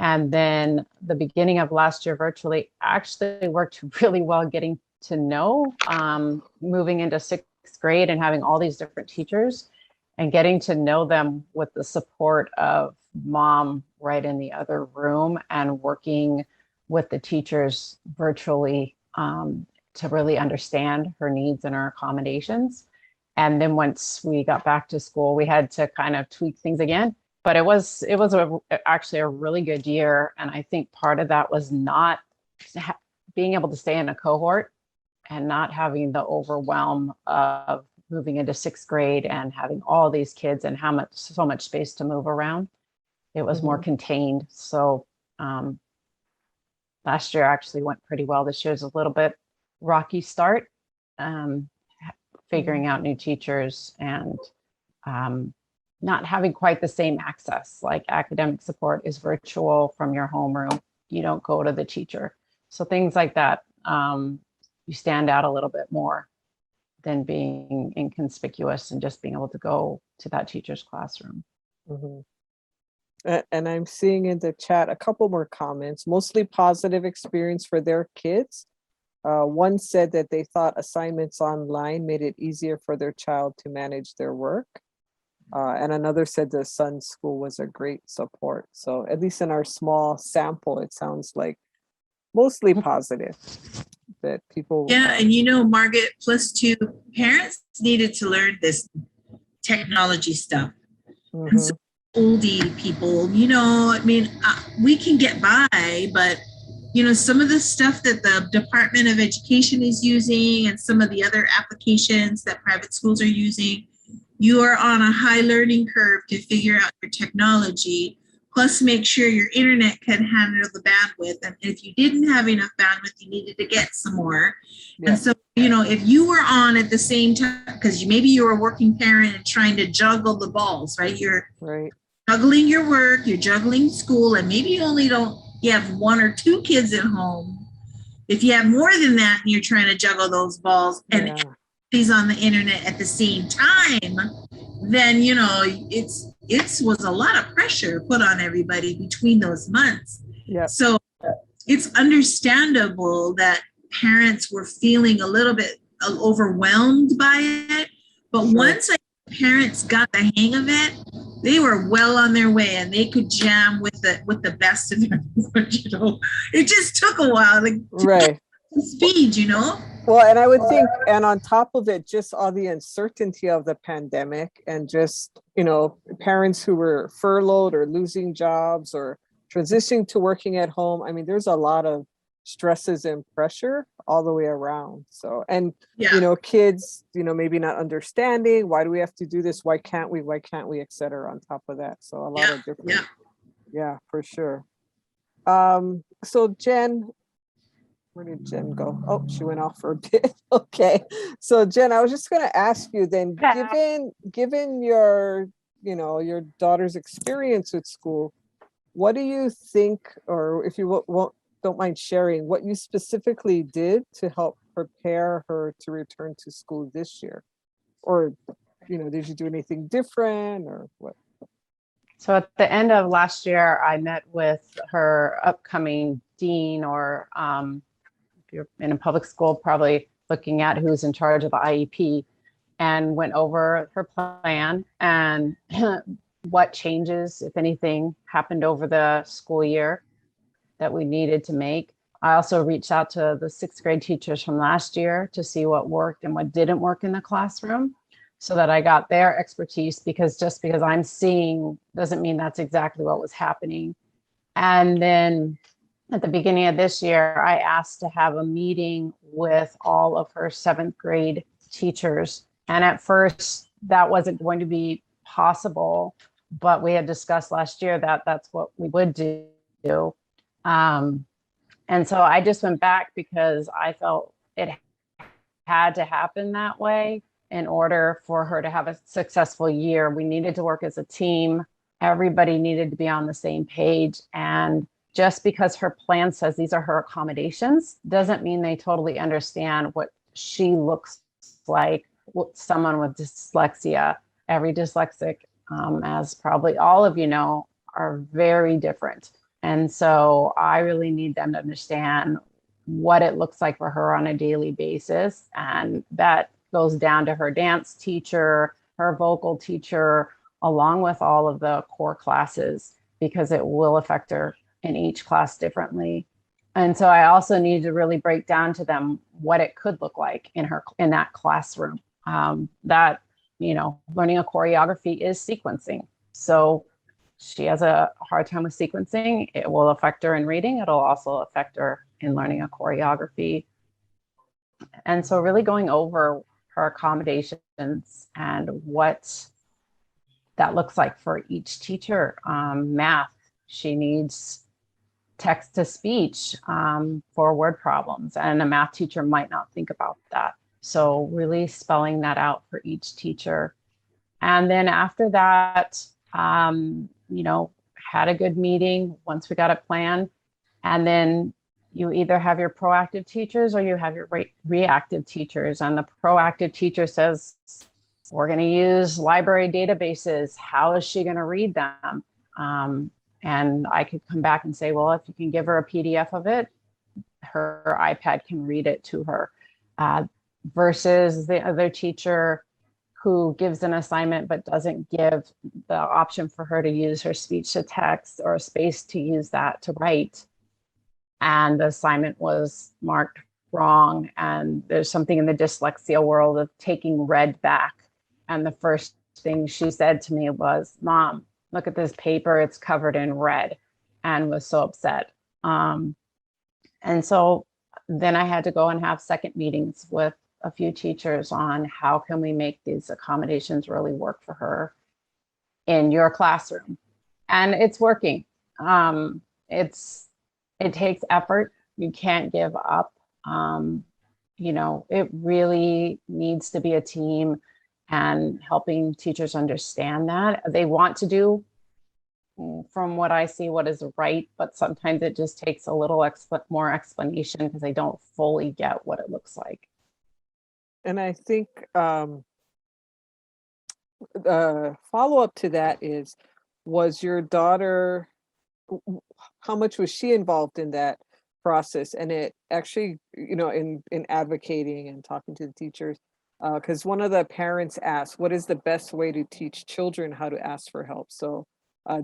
And then the beginning of last year virtually actually worked really well getting to know, moving into sixth grade and having all these different teachers and getting to know them with the support of mom right in the other room and working with the teachers virtually, to really understand her needs and her accommodations. And then once we got back to school, we had to kind of tweak things again. But it was actually a really good year. And I think part of that was not being able to stay in a cohort and not having the overwhelm of moving into sixth grade and having all these kids and so much space to move around. It was more contained. So last year actually went pretty well. This year's a little bit rocky start, figuring out new teachers and not having quite the same access. Like academic support is virtual from your homeroom. You don't go to the teacher. So things like that, you stand out a little bit more than being inconspicuous and just being able to go to that teacher's classroom. And I'm seeing in the chat a couple more comments, mostly positive experience for their kids. One said that they thought assignments online made it easier for their child to manage their work. And another said the son's school was a great support. So at least in our small sample, it sounds like mostly positive that people. Yeah, and Margaret, plus two, parents needed to learn this technology stuff. And so oldie people, we can get by, but some of the stuff that the Department of Education is using and some of the other applications that private schools are using, you are on a high learning curve to figure out your technology, plus make sure your internet can handle the bandwidth. And if you didn't have enough bandwidth, you needed to get some more. Yeah. And so, if you were on at the same time, because maybe you're a working parent and trying to juggle the balls, right? You're juggling your work, you're juggling school, and maybe you have one or two kids at home. If you have more than that and you're trying to juggle those balls and everybody's on the internet at the same time, then it was a lot of pressure put on everybody between those months. Yeah. So it's understandable that parents were feeling a little bit overwhelmed by it, but once parents got the hang of it, they were well on their way and they could jam with the best of everyone. It just took a while to get to speed, Well, and I would think, and on top of it, just all the uncertainty of the pandemic and just, parents who were furloughed or losing jobs or transitioning to working at home. I mean, there's a lot of stresses and pressure all the way around. So, and, kids, maybe not understanding, why do we have to do this? Why can't we, et cetera, on top of that. So a lot of different, for sure. So Jen, Where did Jen go? Oh, she went off for a bit. Okay. So Jen, I was just going to ask you then, given your, your daughter's experience with school, what do you think, or if you don't mind sharing, what you specifically did to help prepare her to return to school this year? Or, did you do anything different or what? So at the end of last year, I met with her upcoming dean, or if you're in a public school, probably looking at who's in charge of the IEP, and went over her plan and what changes, if anything, happened over the school year that we needed to make. I also reached out to the 6th grade teachers from last year to see what worked and what didn't work in the classroom, so that I got their expertise, because just because I'm seeing doesn't mean that's exactly what was happening. And then at the beginning of this year, I asked to have a meeting with all of her 7th grade teachers. And at first that wasn't going to be possible, but we had discussed last year that that's what we would do. And so I just went back because I felt it had to happen that way. In order for her to have a successful year, we needed to work as a team. Everybody needed to be on the same page. And just because her plan says these are her accommodations doesn't mean they totally understand what she looks like, someone with dyslexia. Every dyslexic, as probably all of you know, are very different. And so I really need them to understand what it looks like for her on a daily basis. And that goes down to her dance teacher, her vocal teacher, along with all of the core classes, because it will affect her in each class differently. And so I also need to really break down to them what it could look like in that classroom. That, learning a choreography is sequencing. So she has a hard time with sequencing. It will affect her in reading. It'll also affect her in learning a choreography. And so really going over her accommodations and what that looks like for each teacher. Math, she needs text to speech for word problems, and a math teacher might not think about that. So really spelling that out for each teacher. And then after that, had a good meeting once we got it planned. And then you either have your proactive teachers or you have your reactive teachers. And the proactive teacher says, we're going to use library databases. How is she going to read them? And I could come back and say, well, if you can give her a PDF of it, her iPad can read it to her. Versus the other teacher who gives an assignment but doesn't give the option for her to use her speech to text or a space to use that to write. And the assignment was marked wrong. And there's something in the dyslexia world of taking red back. And the first thing she said to me was, Mom, look at this paper, it's covered in red, and was so upset. And so then I had to go and have second meetings with a few teachers on how can we make these accommodations really work for her in your classroom. And it's working. It takes effort. You can't give up. It really needs to be a team, and helping teachers understand that they want to do, from what I see, what is right, but sometimes it just takes a little more explanation because they don't fully get what it looks like. And I think follow-up to that is, was your daughter, how much was she involved in that process? And it actually, in advocating and talking to the teachers, because one of the parents asked, what is the best way to teach children how to ask for help? So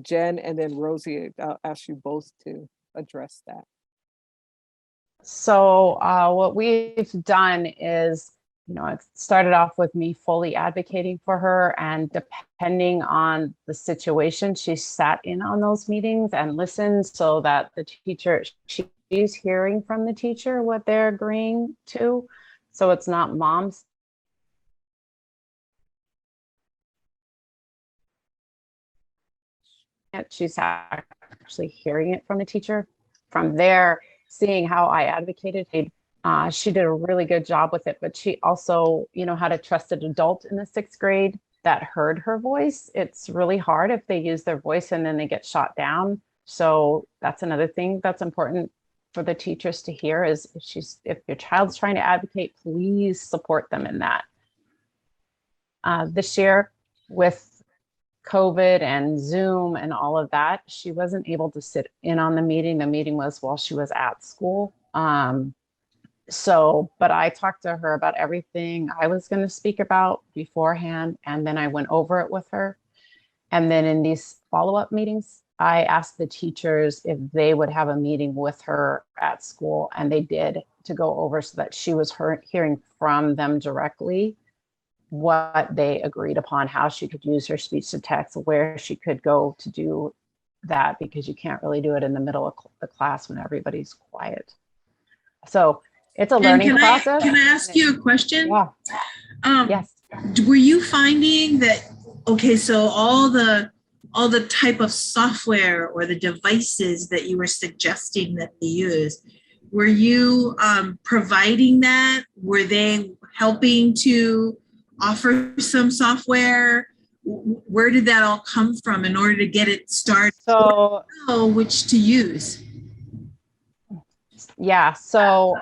Jen and then Rosie, I'll ask you both to address that. So what we've done is, it started off with me fully advocating for her, and depending on the situation, she sat in on those meetings and listened, so that the teacher, she's hearing from the teacher what they're agreeing to. So it's not mom's. She's actually hearing it from the teacher. From there, seeing how I advocated. She did a really good job with it, but she also, had a trusted adult in the 6th grade that heard her voice. It's really hard if they use their voice and then they get shot down. So that's another thing that's important for the teachers to hear is if your child's trying to advocate, please support them in that. This year with COVID and Zoom and all of that, she wasn't able to sit in on the meeting. The meeting was while she was at school. But I talked to her about everything I was going to speak about beforehand. And then I went over it with her. And then in these follow-up meetings, I asked the teachers if they would have a meeting with her at school. And they did, to go over so that she was hearing from them directly what they agreed upon, how she could use her speech to text, where she could go to do that, because you can't really do it in the middle of the class when everybody's quiet. So it's a learning process. Can I ask you a question? Yeah. Yes. Were you finding that, okay, so all the type of software or the devices that you were suggesting that they use, were you providing that? Were they helping to offer some software? Where did that all come from in order to get it started? So, which to use? Yeah, so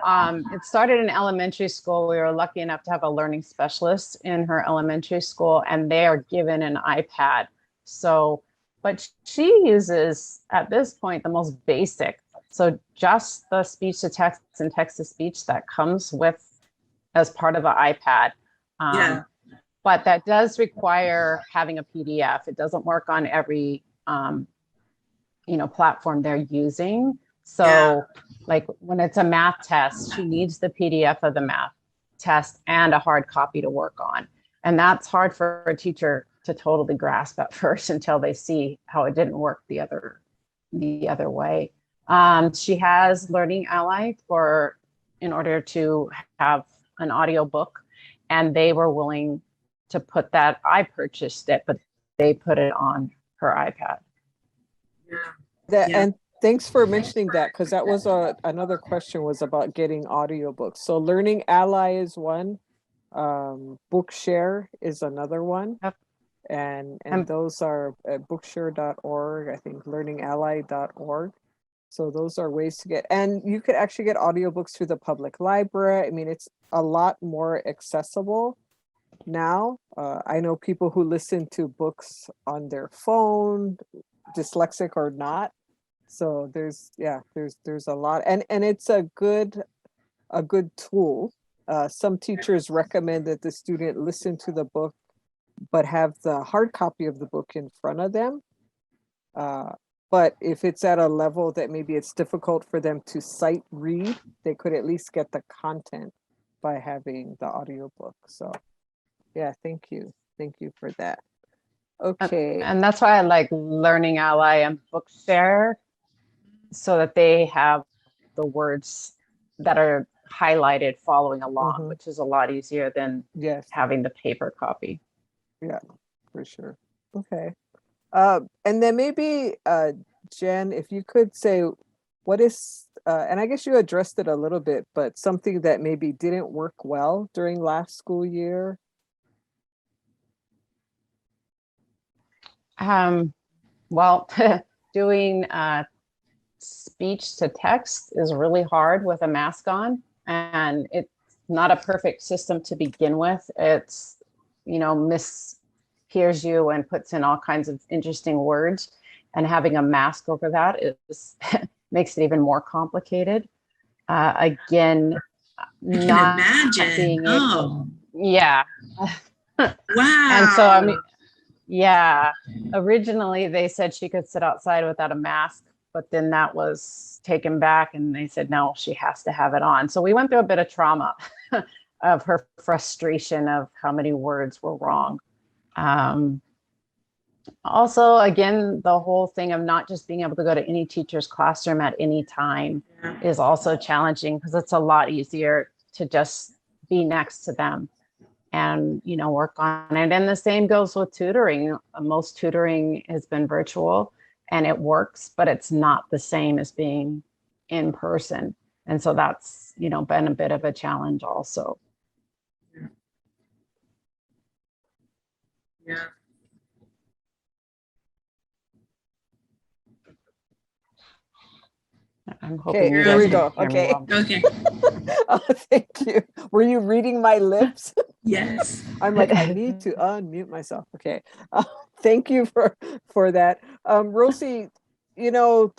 it started in elementary school. We were lucky enough to have a learning specialist in her elementary school, and they are given an iPad. So, but she uses at this point the most basic. So just the speech to text and text to speech that comes with as part of the iPad. Yeah. But that does require having a PDF. It doesn't work on every platform they're using. So like when it's a math test, she needs the PDF of the math test and a hard copy to work on. And that's hard for a teacher to totally grasp at first until they see how it didn't work the other way. She has Learning Ally in order to have an audio book, and they were willing to put that. I purchased it, but they put it on her iPad. And thanks for mentioning that, because that was another question was about getting audiobooks. So Learning Ally is one, Bookshare is another one. Yep. And those are at bookshare.org, I think learningally.org. So those are ways to get, and you could actually get audiobooks through the public library. I mean, it's a lot more accessible now. I know people who listen to books on their phone, dyslexic or not. So there's a lot, and it's a good tool. Some teachers recommend that the student listen to the book, but have the hard copy of the book in front of them. But if it's at a level that maybe it's difficult for them to sight read, they could at least get the content by having the audiobook. So yeah, thank you for that. Okay. And that's why I like Learning Ally and Bookshare, so that they have the words that are highlighted following along, which is a lot easier than having the paper copy. Yeah, for sure. Okay. And then maybe, Jen, if you could say, what is, and I guess you addressed it a little bit, but something that maybe didn't work well during last school year? Well, doing speech to text is really hard with a mask on, and it's not a perfect system to begin with. It's, mishears you and puts in all kinds of interesting words, and having a mask over that is makes it even more complicated. Again, not imagine. being Oh, yeah. wow. And so originally they said she could sit outside without a mask, but then that was taken back and they said, no, she has to have it on. So we went through a bit of trauma of her frustration of how many words were wrong. Also, again, the whole thing of not just being able to go to any teacher's classroom at any time is also challenging, because it's a lot easier to just be next to them and, work on it. And the same goes with tutoring. Most tutoring has been virtual and it works, but it's not the same as being in person. And so that's, you know, been a bit of a challenge also. Yeah. I'm hoping Okay, you there guys we can go. hear me Okay. well. Okay. Oh, thank you. Were you reading my lips? Yes. I'm like, I need to unmute myself. Okay. Thank you for that. Rosie, you know,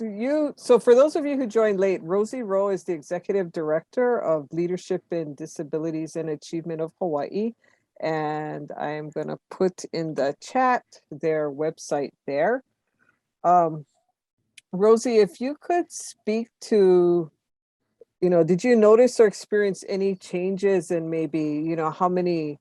so for those of you who joined late, Rosie Rowe is the Executive Director of Leadership in Disabilities and Achievement of Hawaii. And I am going to put in the chat their website there. Rosie, if you could speak to, you know, did you notice or experience any changes in maybe, you know, how many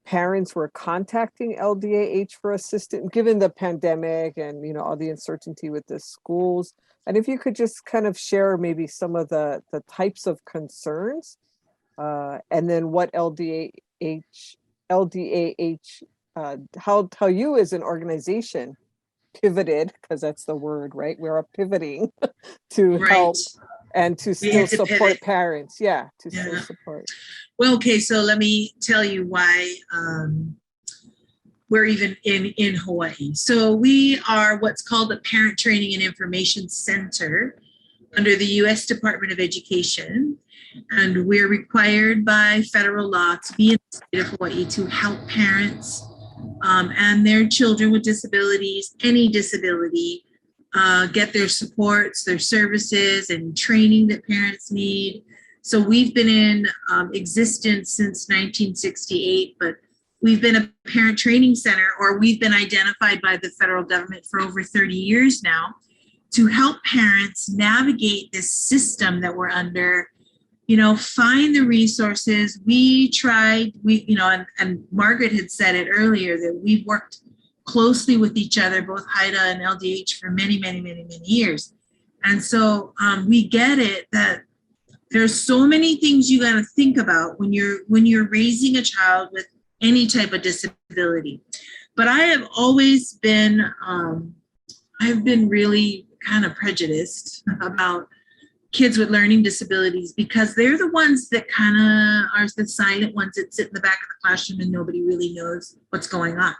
parents were contacting LDAH for assistance given the pandemic and, you know, all the uncertainty with the schools? And if you could just kind of share maybe some of the types of concerns and then what LDAH, how you as an organization pivoted, because that's the word, right? We're pivoting to help and to still support pivot. parents. Yeah, to still support. Well, okay, so let me tell you why we're even in Hawaii. So we are what's called a Parent Training and Information Center under the U.S. Department of Education. And we're required by federal law to be in the state of Hawaii to help parents and their children with disabilities, any disability, get their supports, their services, and training that parents need. So we've been in existence since 1968, but we've been a parent training center, or we've been identified by the federal government for over 30 years now to help parents navigate this system that we're under, you know, find the resources. We tried, you know, and Margaret had said it earlier that we've worked closely with each other, both HIDA and LDH, for many, many, many, many years. And so we get it that there's so many things you got to think about when you're raising a child with any type of disability. But I have always been, I've been really kind of prejudiced about kids with learning disabilities because they're the ones that kind of are the silent ones that sit in the back of the classroom and nobody really knows what's going on.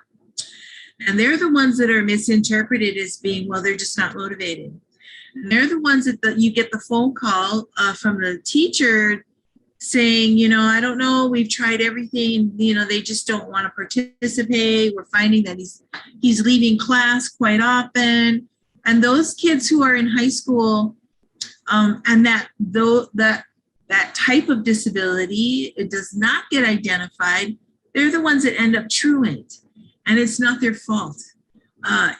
And they're the ones that are misinterpreted as being, well, they're just not motivated. And they're the ones that you get the phone call from the teacher saying, you know, I don't know, we've tried everything, you know, they just don't want to participate. We're finding that he's leaving class quite often. And those kids who are in high school and that type of disability, it does not get identified, they're the ones that end up truant. And it's not their fault.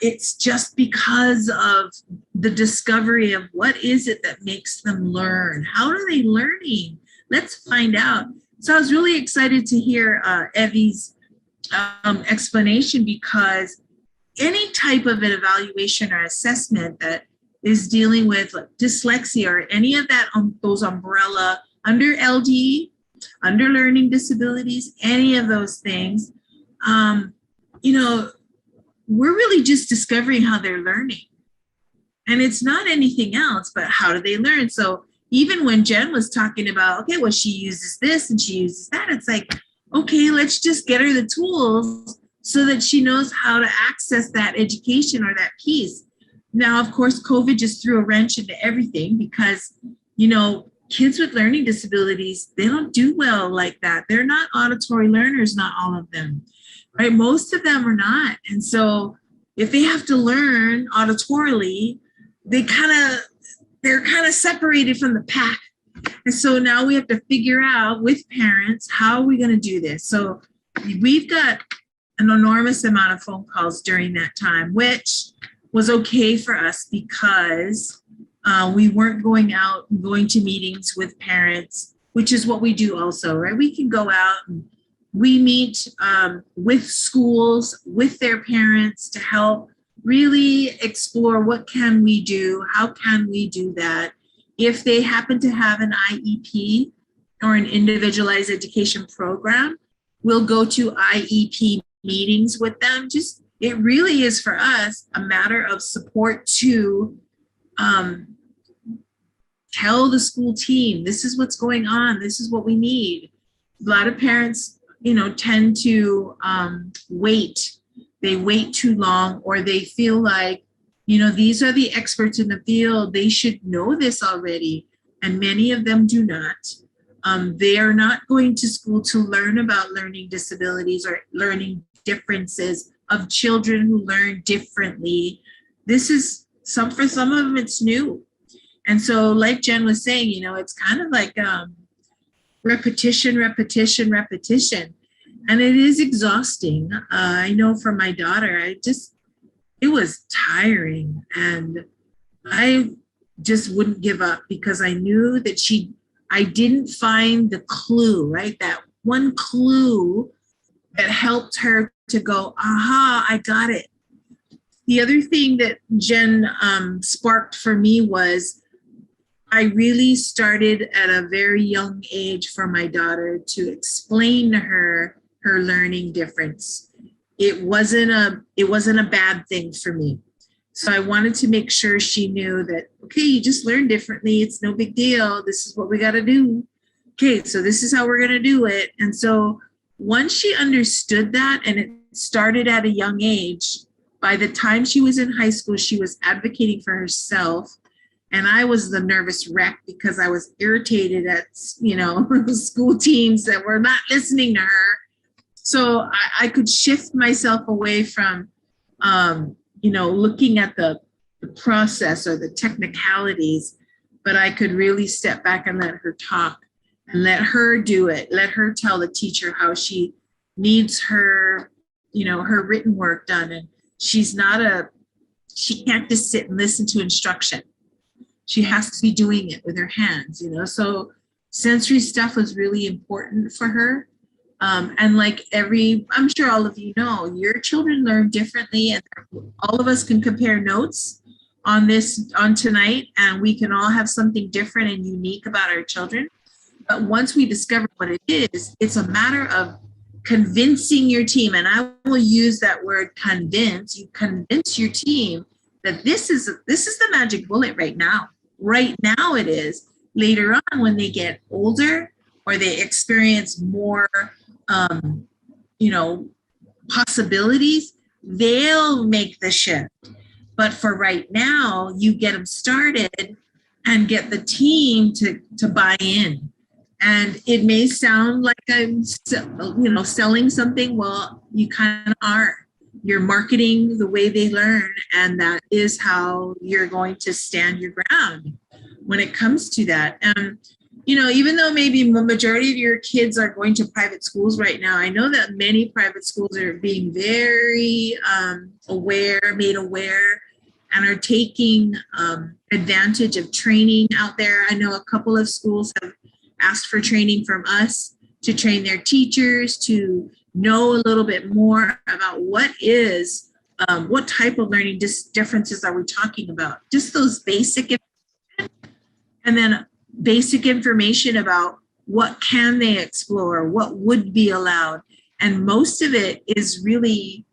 It's just because of the discovery of what is it that makes them learn? How are they learning? Let's find out. So I was really excited to hear Evie's explanation, because any type of an evaluation or assessment that is dealing with like dyslexia or any of that, those umbrella under LD, under learning disabilities, any of those things, you know, we're really just discovering how they're learning. And it's not anything else, but how do they learn? So even when Jen was talking about, okay, well, she uses this and she uses that, it's like, okay, let's just get her the tools so that she knows how to access that education or that piece. Now, of course, COVID just threw a wrench into everything because, you know, kids with learning disabilities, they don't do well like that. They're not auditory learners, not all of them, right? Most of them are not. And so if they have to learn auditorily, they're kind of separated from the pack. And so now we have to figure out with parents, how are we going to do this? So we've got an enormous amount of phone calls during that time, which was okay for us because we weren't going out and going to meetings with parents, which is what we do also, right? We can go out and we meet with schools, with their parents to help really explore what can we do, how can we do that. If they happen to have an IEP or an individualized education program, we'll go to IEP meetings with them. Just, it really is for us a matter of support to tell the school team, this is what's going on, this is what we need. A lot of parents, tend to wait. They wait too long, or they feel like, these are the experts in the field, they should know this already. And many of them do not. They are not going to school to learn about learning disabilities or learning differences of children who learn differently. This is for some of them, it's new. And so like Jen was saying, it's kind of like repetition. And it is exhausting. I know for my daughter, it was tiring. And I just wouldn't give up because I knew that I didn't find the clue, right? That one clue that helped her to go, aha, I got it. The other thing that Jen sparked for me was I really started at a very young age for my daughter to explain to her learning difference. It wasn't a bad thing for me. So I wanted to make sure she knew that, okay, you just learn differently. It's no big deal. This is what we got to do. Okay, so this is how we're going to do it. And so once she understood that, and it started at a young age, by the time she was in high school, she was advocating for herself. And I was the nervous wreck because I was irritated at, school teams that were not listening to her. So I could shift myself away from, looking at the process or the technicalities, but I could really step back and let her talk and let her do it. Let her tell the teacher how she needs her, her written work done. And she can't just sit and listen to instruction. She has to be doing it with her hands, so sensory stuff was really important for her. And like I'm sure all of you know, your children learn differently, and all of us can compare notes on tonight, and we can all have something different and unique about our children. But once we discover what it is, it's a matter of convincing your team. And I will use that word convince. You convince your team that this is the magic bullet right now. Right now it is. Later on, when they get older or they experience more possibilities, they'll make the shift. But for right now, you get them started and get the team to buy in. And it may sound like I'm, selling something. Well, you kind of are. You're marketing the way they learn, and that is how you're going to stand your ground when it comes to that. Even though maybe the majority of your kids are going to private schools right now, I know that many private schools are being very made aware, and are taking advantage of training out there. I know a couple of schools have asked for training from us to train their teachers to know a little bit more about what type of learning differences are we talking about. Just those basic, and then basic information about what can they explore, what would be allowed. And most of it is really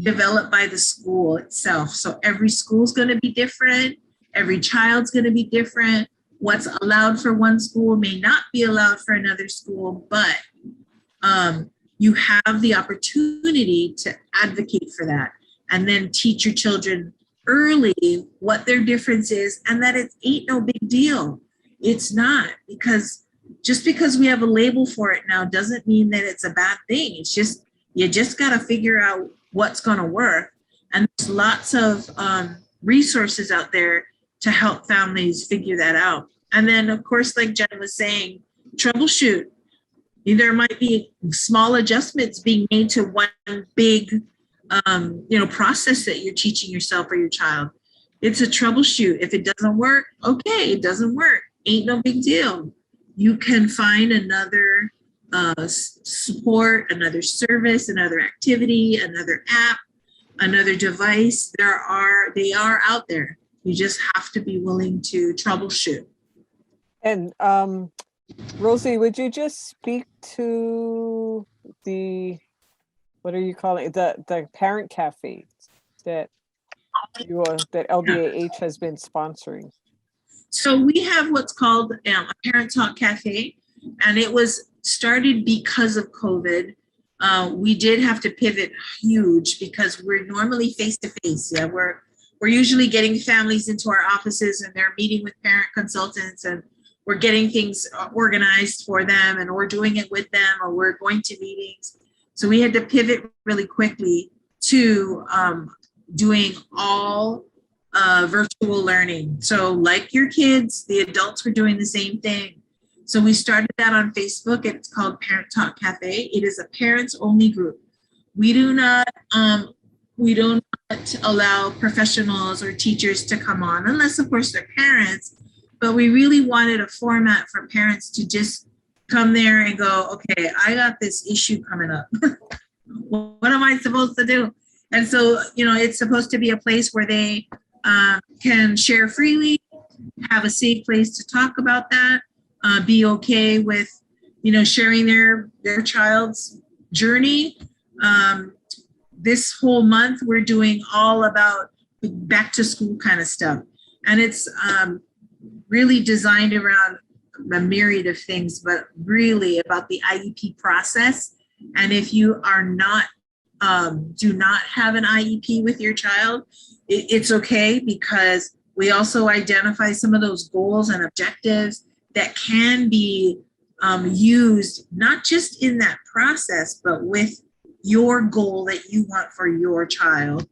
developed by the school itself. So every school is going to be different. Every child's going to be different. What's allowed for one school may not be allowed for another school, but you have the opportunity to advocate for that and then teach your children early what their difference is, and that it ain't no big deal. It's not, because just because we have a label for it now doesn't mean that it's a bad thing. It's just, you just got to figure out what's going to work. And there's lots of resources out there to help families figure that out. And then, of course, like Jen was saying, troubleshoot. There might be small adjustments being made to one big, process that you're teaching yourself or your child. It's a troubleshoot. If it doesn't work, okay, it doesn't work. Ain't no big deal. You can find another support, another service, another activity, another app, another device. They are out there. You just have to be willing to troubleshoot. And Rosie, would you just speak to what are you calling it? The parent cafes that LDAH has been sponsoring? So we have what's called a Parent Talk Cafe, and it was started because of COVID. We did have to pivot huge because we're normally face to face. Yeah, we're usually getting families into our offices and they're meeting with parent consultants, and we're getting things organized for them, and we're doing it with them, or we're going to meetings. So we had to pivot really quickly to doing all virtual learning. So like your kids, the adults were doing the same thing. So we started that on Facebook. It's called Parent Talk Cafe. It is a parents only group. We do not allow professionals or teachers to come on, unless of course they're parents. But we really wanted a format for parents to just come there and go, okay, I got this issue coming up. What am I supposed to do? And so, it's supposed to be a place where they can share freely, have a safe place to talk about that, be okay with, sharing their child's journey. This whole month, we're doing all about back to school kind of stuff. And it's really designed around a myriad of things, but really about the IEP process. And if you are not, do not have an IEP with your child, it's okay, because we also identify some of those goals and objectives that can be used not just in that process, but with your goal that you want for your child.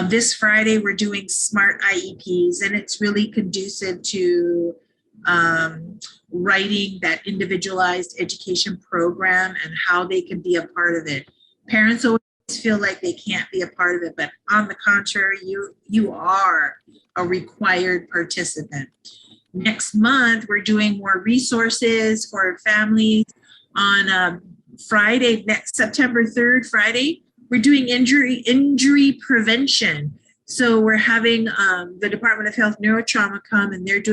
This Friday, we're doing smart IEPs, and it's really conducive to writing that individualized education program and how they can be a part of it. Parents always feel like they can't be a part of it, but on the contrary, you are a required participant. Next month, we're doing more resources for families. On Friday, next September 3rd, Friday, we're doing injury prevention. So we're having the Department of Health Neurotrauma come, and they're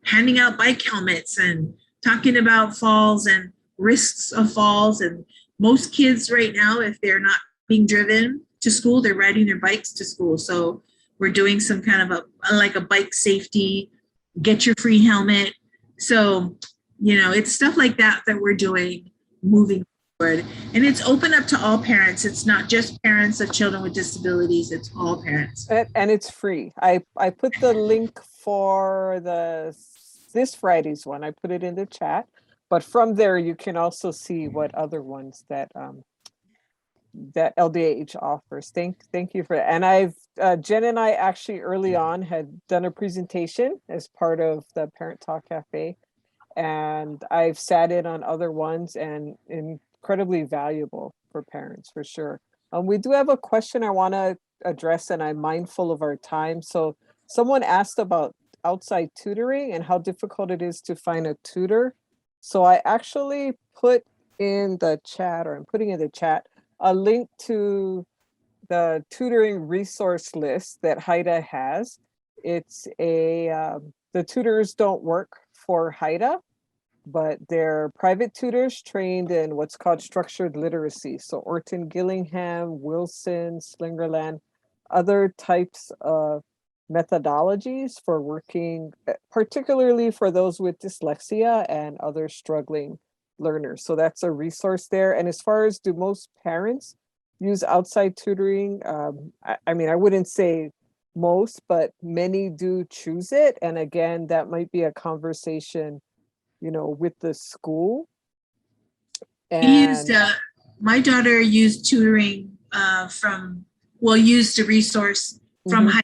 handing out bike helmets and talking about falls and risks of falls. And most kids right now, if they're not being driven to school, they're riding their bikes to school. So we're doing some kind of a bike safety, get your free helmet. So, it's stuff like that we're doing moving forward. And it's open up to all parents. It's not just parents of children with disabilities, it's all parents. And it's free. I put the link for this Friday's one. I put it in the chat, but from there you can also see what other ones that LDH offers. Thank you for that. And Jen and I actually early on had done a presentation as part of the Parent Talk Cafe, and I've sat in on other ones, and incredibly valuable for parents for sure. We do have a question I want to address, and I'm mindful of our time. So someone asked about outside tutoring and how difficult it is to find a tutor. So I actually put in the chat, or I'm putting in the chat, a link to the tutoring resource list that HIDA has. It's the tutors don't work for HIDA, but they're private tutors trained in what's called structured literacy. So Orton Gillingham, Wilson, Slingerland, other types of methodologies for working, particularly for those with dyslexia and other struggling learners. So that's a resource there. And as far as, do most parents use outside tutoring? I mean, I wouldn't say most, but many do choose it. And again, that might be a conversation, with the school. And my daughter used tutoring used a resource from high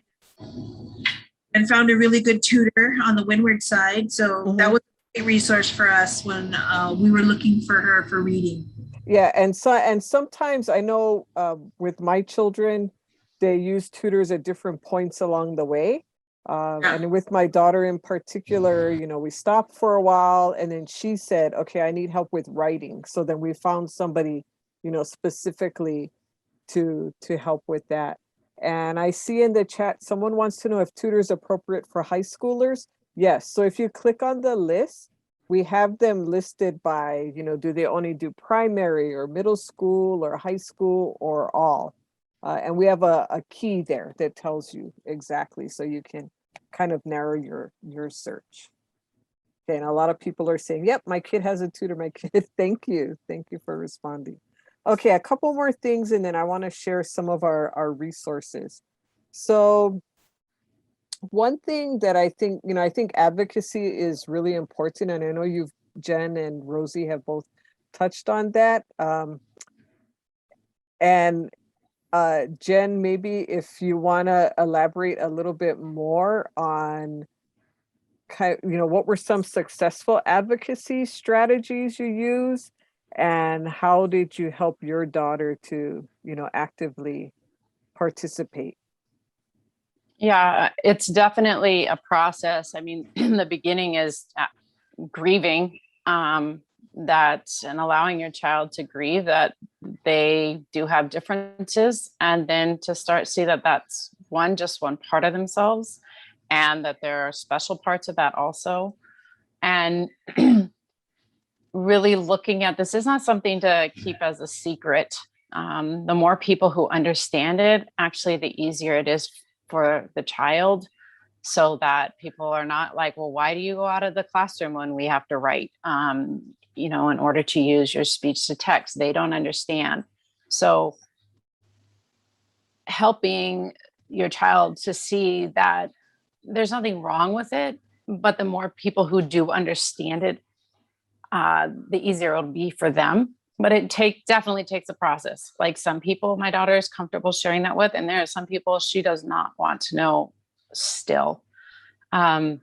and found a really good tutor on the Windward side. So that was a resource for us when we were looking for her for reading. Yeah, and sometimes I know with my children, they use tutors at different points along the way. And with my daughter in particular, we stopped for a while, and then she said, okay, I need help with writing. So then we found somebody, specifically to help with that. And I see in the chat, someone wants to know if tutors appropriate for high schoolers. Yes. So if you click on the list, we have them listed by, do they only do primary or middle school or high school or all? And we have a key there that tells you exactly, so you can kind of narrow your search. Okay, and a lot of people are saying, yep, my kid has a tutor, my kid. Thank you for responding. Okay, a couple more things, and then I want to share some of our resources. So one thing that I think, I think advocacy is really important, and I know Jen and Rosie have both touched on that. And Jen, maybe if you want to elaborate a little bit more on what were some successful advocacy strategies you use, and how did you help your daughter to, actively participate? Yeah, it's definitely a process. I mean, the beginning is grieving that and allowing your child to grieve that they do have differences, and then to start see that that's just one part of themselves, and that there are special parts of that also. And really looking at this is not something to keep as a secret. The more people who understand it, actually, the easier it is for the child, so that people are not like, well, why do you go out of the classroom when we have to write, in order to use your speech to text? They don't understand. So helping your child to see that there's nothing wrong with it, but the more people who do understand it, the easier it'll be for them. But it definitely takes a process. Like, some people my daughter is comfortable sharing that with, and there are some people she does not want to know still. In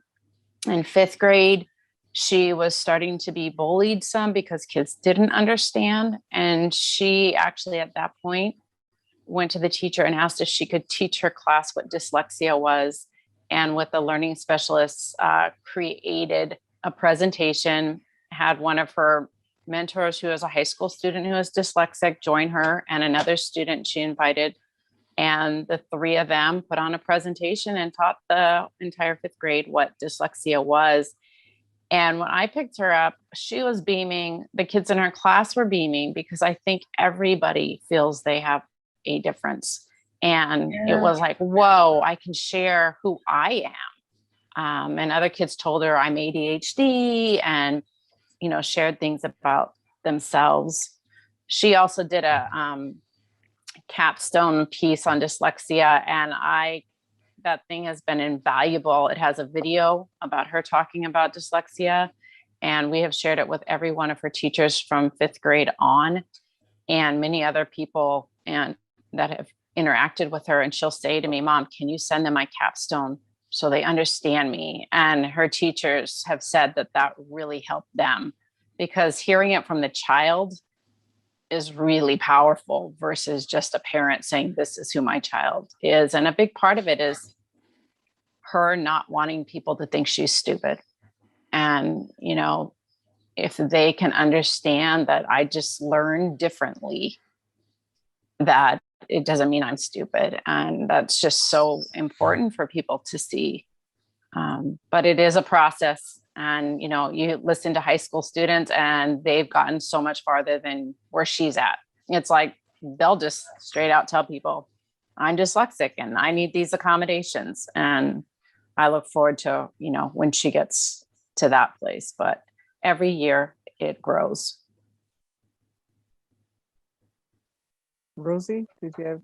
5th grade, she was starting to be bullied some because kids didn't understand. And she actually at that point went to the teacher and asked if she could teach her class what dyslexia was. And with the learning specialists, created a presentation, had one of her mentors who was a high school student who was dyslexic join her, and another student she invited. And the 3 of them put on a presentation and taught the entire 5th grade what dyslexia was. And when I picked her up, she was beaming. The kids in her class were beaming, because I think everybody feels they have a difference. And it was like, whoa, I can share who I am. And other kids told her I'm ADHD, and, shared things about themselves. She also did a capstone piece on dyslexia, and that thing has been invaluable. It has a video about her talking about dyslexia, and we have shared it with every one of her teachers from 5th grade on, and many other people and that have interacted with her. And she'll say to me, Mom, can you send them my capstone so they understand me? And her teachers have said that really helped them, because hearing it from the child is really powerful versus just a parent saying, this is who my child is. And a big part of it is her not wanting people to think she's stupid. And, if they can understand that I just learn differently, that it doesn't mean I'm stupid. And that's just so important for people to see. But it is a process. And, you listen to high school students, and they've gotten so much farther than where she's at. It's like, they'll just straight out tell people, I'm dyslexic and I need these accommodations. And I look forward to, when she gets to that place. But every year it grows. Rosie, did you have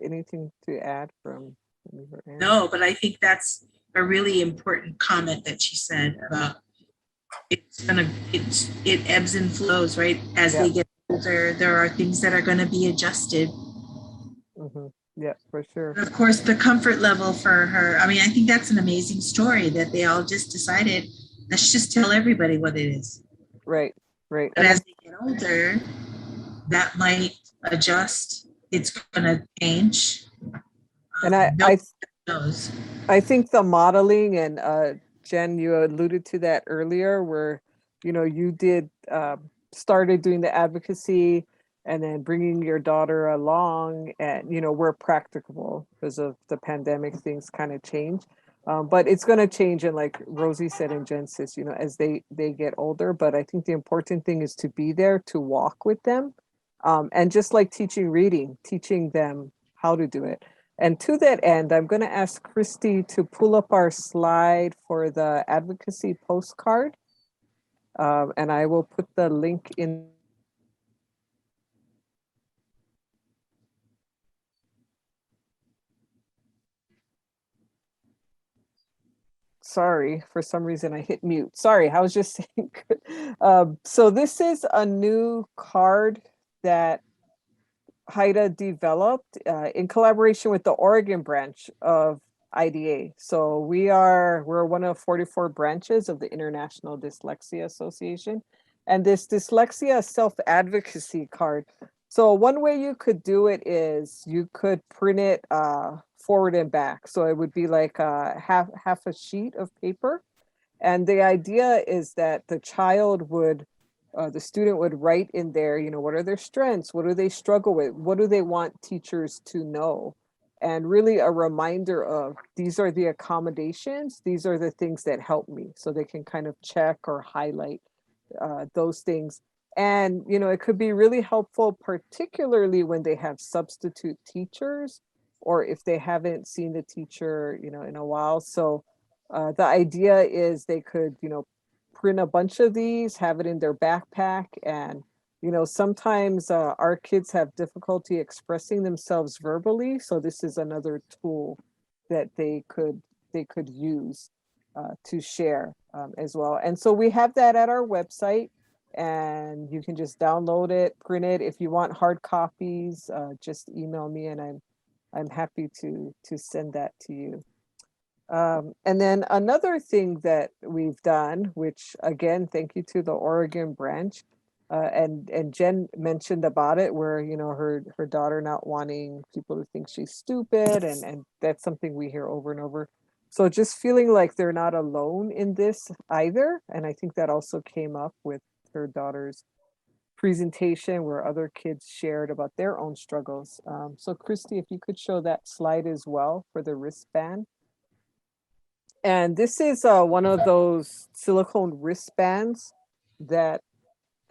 anything to add from her end? No, but I think that's a really important comment that she said about it ebbs and flows, right? As they get older, there are things that are going to be adjusted. Mm-hmm. Yeah, for sure. And of course, the comfort level for her. I mean, I think that's an amazing story that they all just decided, let's just tell everybody what it is. Right. But as they get older, that might adjust. It's going to change. And I think the modeling, and Jen, you alluded to that earlier, where, you did started doing the advocacy and then bringing your daughter along, and, where practicable, because of the pandemic, things kind of change. But it's going to change. And like Rosie said and Jen says, as they get older. But I think the important thing is to be there to walk with them. And just like teaching reading, teaching them how to do it. And to that end, I'm going to ask Christy to pull up our slide for the advocacy postcard. And I will put the link in. Sorry, for some reason I hit mute. Sorry, I was just saying. So this is a new card that Haida developed in collaboration with the Oregon branch of IDA. So we're one of 44 branches of the International Dyslexia Association, and this dyslexia self-advocacy card. So one way you could do it is you could print it forward and back. So it would be like half a sheet of paper. And the idea is that the student would write in there, what are their strengths? What do they struggle with? What do they want teachers to know? And really a reminder of, these are the accommodations, these are the things that help me. So they can kind of check or highlight those things. And, it could be really helpful, particularly when they have substitute teachers, or if they haven't seen the teacher, in a while. So the idea is they could, print a bunch of these, have it in their backpack. And, sometimes our kids have difficulty expressing themselves verbally. So this is another tool that they could use to share as well. And so we have that at our website, and you can just download it, print it. If you want hard copies, just email me, and I'm happy to send that to you. And then another thing that we've done, which again, thank you to the Oregon branch, and Jen mentioned about it, where her daughter not wanting people to think she's stupid, and that's something we hear over and over. So just feeling like they're not alone in this either, and I think that also came up with her daughter's presentation, where other kids shared about their own struggles. So Christy, if you could show that slide as well for the wristband. And this is one of those silicone wristbands that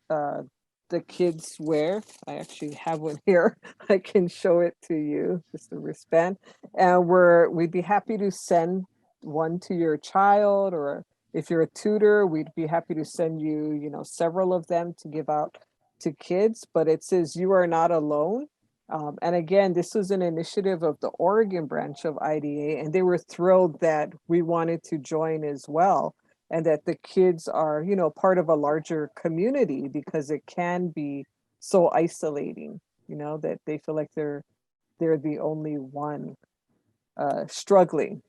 the kids wear. I actually have one here. I can show it to you, just a wristband. And we'd be happy to send one to your child, or if you're a tutor, we'd be happy to send you, several of them to give out to kids. But it says, "You are not alone." And again, this was an initiative of the Oregon branch of IDA, and they were thrilled that we wanted to join as well, and that the kids are, part of a larger community, because it can be so isolating, that they feel like they're the only one struggling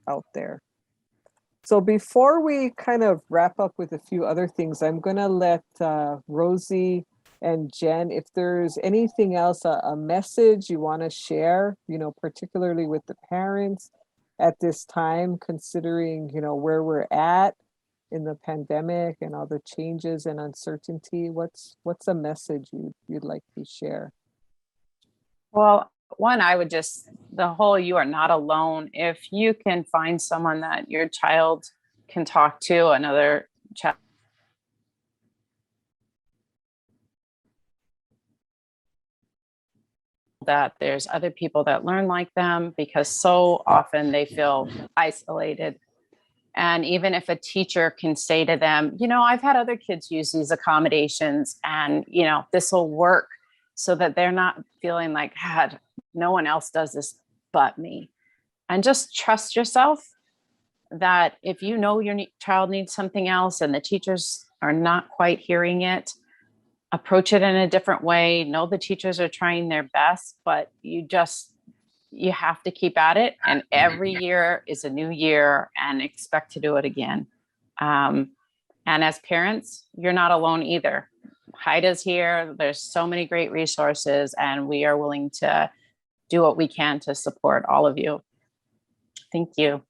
out there. So before we kind of wrap up with a few other things, I'm going to let Rosie and Jen, if there's anything else, a message you want to share, particularly with the parents at this time, considering, where we're at in the pandemic and all the changes and uncertainty. What's a message you'd like to share? Well, one, I would the whole, you are not alone. If you can find someone that your child can talk to, another child, that there's other people that learn like them, because so often they feel isolated. And even if a teacher can say to them, I've had other kids use these accommodations, and, this will work, so that they're not feeling like, God, no one else does this but me. And just trust yourself that if your child needs something else and the teachers are not quite hearing it, approach it in a different way. Know the teachers are trying their best, but you have to keep at it. And every year is a new year, and expect to do it again. And as parents, you're not alone either. Haida's here. There's so many great resources, and we are willing to do what we can to support all of you. Thank you.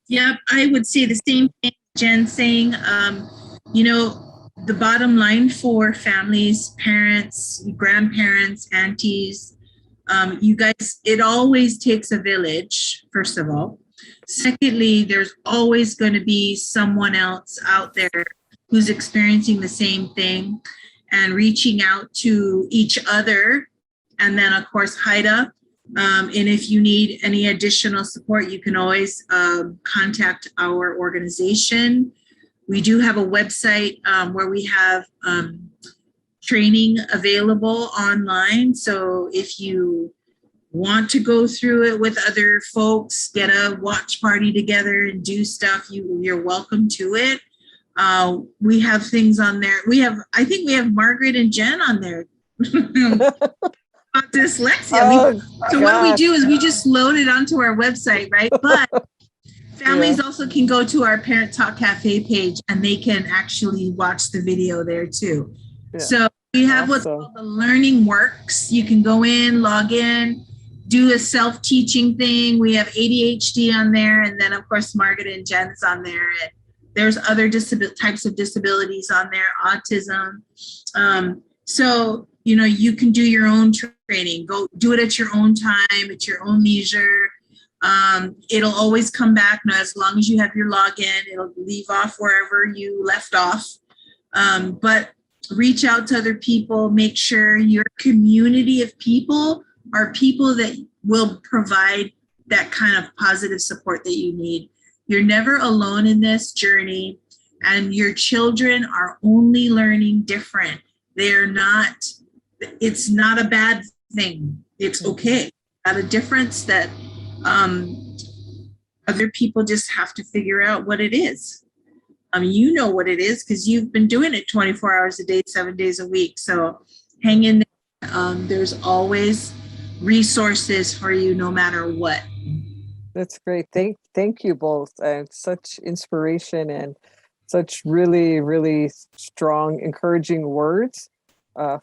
Yeah, I would say the same thing Jen's saying. The bottom line for families, parents, grandparents, aunties, you guys, it always takes a village, first of all. Secondly, there's always going to be someone else out there who's experiencing the same thing, and reaching out to each other And then, of course, Haida. And if you need any additional support, you can always contact our organization. We do have a website where we have training available online. So if you want to go through it with other folks, get a watch party together and do stuff, you're welcome to it. We have things on there. I think we have Margaret and Jen on there. About dyslexia. What we do is we just load it onto our website, right? But families also can go to our Parent Talk Cafe page and they can actually watch the video there too. Yeah. So we have what's called the Learning Works. You can go in, log in, do a self-teaching thing. We have ADHD on there. And then of course, Margaret and Jen's on there. And there's other types of disabilities on there, autism. So, you can do your own training. Go do it at your own time, at your own leisure. It'll always come back. Now, as long as you have your login, it'll leave off wherever you left off. But reach out to other people. Make sure your community of people are people that will provide that kind of positive support that you need. You're never alone in this journey, and your children are only learning different. It's not a bad thing. It's okay. Not a difference that other people just have to figure out what it is. You know what it is because you've been doing it 24 hours a day, 7 days a week. So hang in there. There's always resources for you no matter what. That's great. Thank you both. Such inspiration and such really, really strong, encouraging words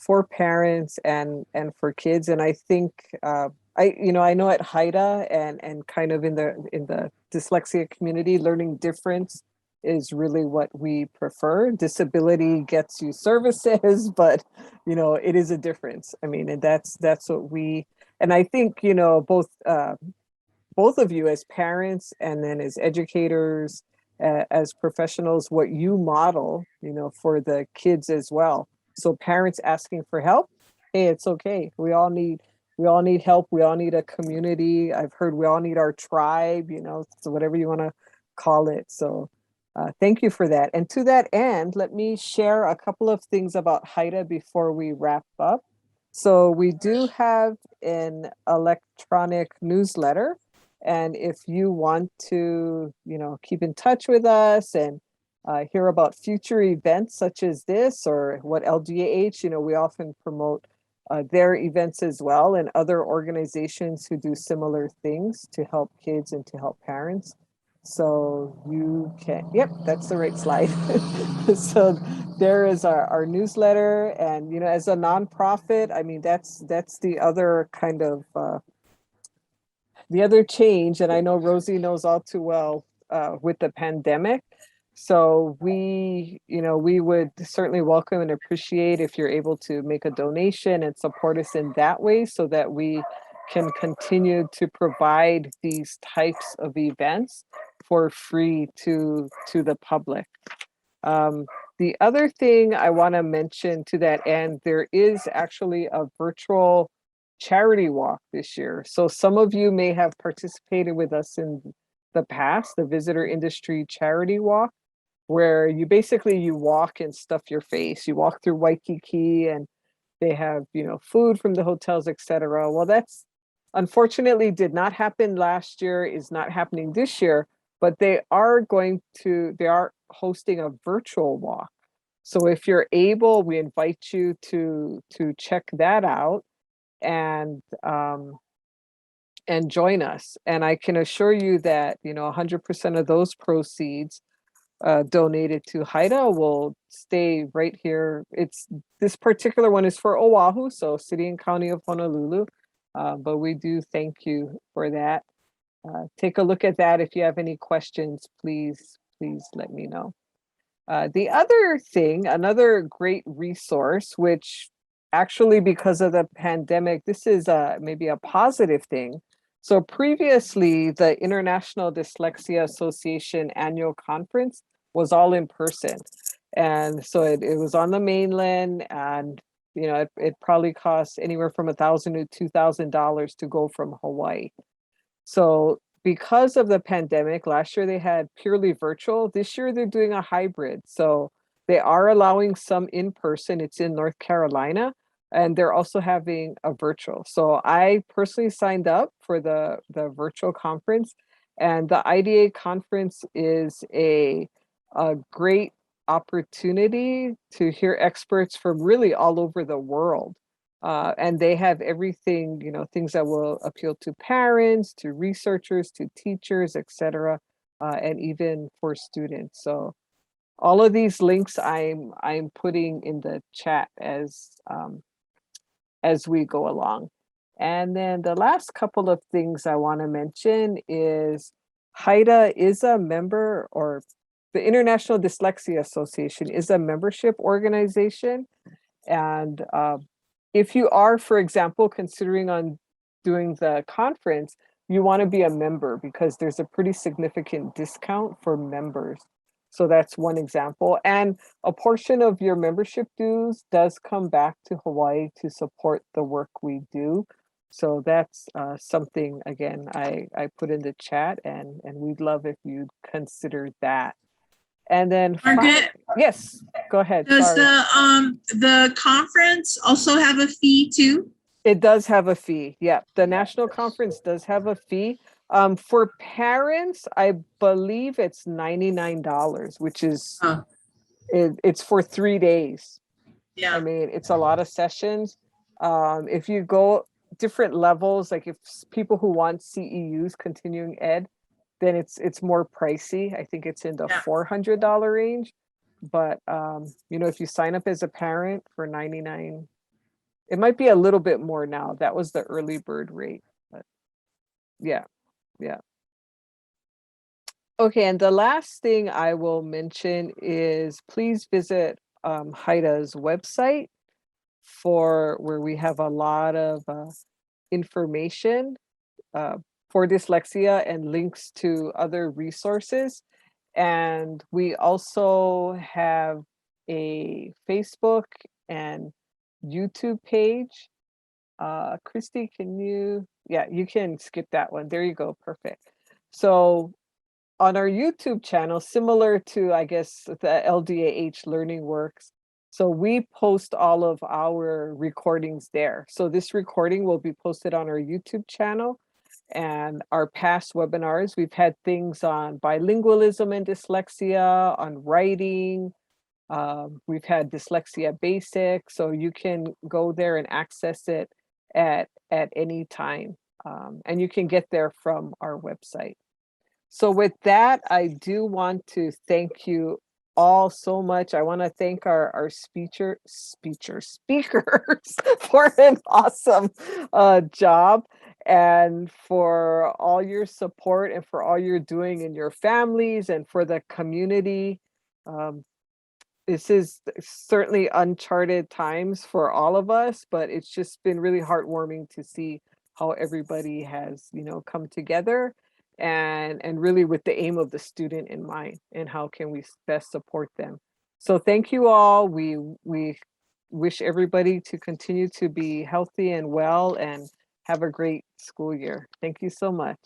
for parents and for kids. And I think I know at Haida and kind of in the dyslexia community, learning difference is really what we prefer. Disability gets you services, but it is a difference. I mean, and that's what and I think both of you as parents and then as educators, as professionals, what you model, for the kids as well. So parents asking for help, hey, it's okay. We all need help. We all need a community. I've heard we all need our tribe, so whatever you want to call it. So thank you for that. And to that end, let me share a couple of things about Haida before we wrap up. So we do have an electronic newsletter. And if you want to, keep in touch with us and hear about future events such as this or what LGAH, we often promote their events as well and other organizations who do similar things to help kids and to help parents. So you can, yep, that's the right slide. So there is our newsletter. And, as a nonprofit, I mean, that's the other kind of, the other change, and I know Rosie knows all too well with the pandemic. So we would certainly welcome and appreciate if you're able to make a donation and support us in that way so that we can continue to provide these types of events for free to the public. The other thing I want to mention to that end, there is actually a virtual charity walk this year. So some of you may have participated with us in the past, the Visitor Industry Charity Walk, where you walk and stuff your face. You walk through Waikiki and they have, food from the hotels, etc. Well, that's unfortunately did not happen last year, is not happening this year, but they are hosting a virtual walk. So if you're able, we invite you to check that out and join us. And I can assure you that 100% of those proceeds donated to Haida will stay right here. This particular one is for Oahu, so City and County of Honolulu, but we do thank you for that. Take a look at that. If you have any questions, please let me know. The other thing, another great resource, which actually because of the pandemic, this is maybe a positive thing. So previously, the International Dyslexia Association annual conference was all in person. And so it was on the mainland, and it probably costs anywhere from $1,000 to $2,000 to go from Hawaii. So because of the pandemic, last year they had purely virtual. This year they're doing a hybrid. So they are allowing some in person. It's in North Carolina, and they're also having a virtual. So I personally signed up for the virtual conference, and the IDA conference is a great opportunity to hear experts from really all over the world. And they have everything, things that will appeal to parents, to researchers, to teachers, etc., and even for students. So all of these links I'm putting in the chat as we go along. And then the last couple of things I want to mention is HIDA is a member, or the International Dyslexia Association is a membership organization. And if you are, for example, considering on doing the conference, you want to be a member because there's a pretty significant discount for members. So that's one example. And a portion of your membership dues does come back to Hawaii to support the work we do. So that's something, again, I put in the chat, and we'd love if you'd consider that. And then Margaret, yes, go ahead. does Sorry. the conference also have a fee too? It does have a fee. Yeah, the national conference does have a fee. For parents, I believe it's $99, which is it's for 3 days. Yeah. I mean, it's a lot of sessions. If you go different levels, like if people who want CEUs, continuing ed, then it's more pricey. I think it's in the $400 range. But if you sign up as a parent for $99, it might be a little bit more now. That was the early bird rate. But yeah. Okay, and the last thing I will mention is please visit HIDA's website for where we have a lot of information for dyslexia and links to other resources. And we also have a Facebook and YouTube page. Christy, you can skip that one. There you go, perfect. So on our YouTube channel, similar to, I guess, the LDAH Learning Works, so we post all of our recordings there. So this recording will be posted on our YouTube channel, and our past webinars, we've had things on bilingualism and dyslexia, on writing. We've had dyslexia basics, so you can go there and access it at any time. And you can get there from our website. So with that, I do want to thank you all so much. I want to thank our speakers for an awesome job, and for all your support, and for all you're doing in your families and for the community. This is certainly uncharted times for all of us, but it's just been really heartwarming to see how everybody has, come together, and really with the aim of the student in mind, and how can we best support them. So thank you all. We wish everybody to continue to be healthy and well, and have a great school year. Thank you so much.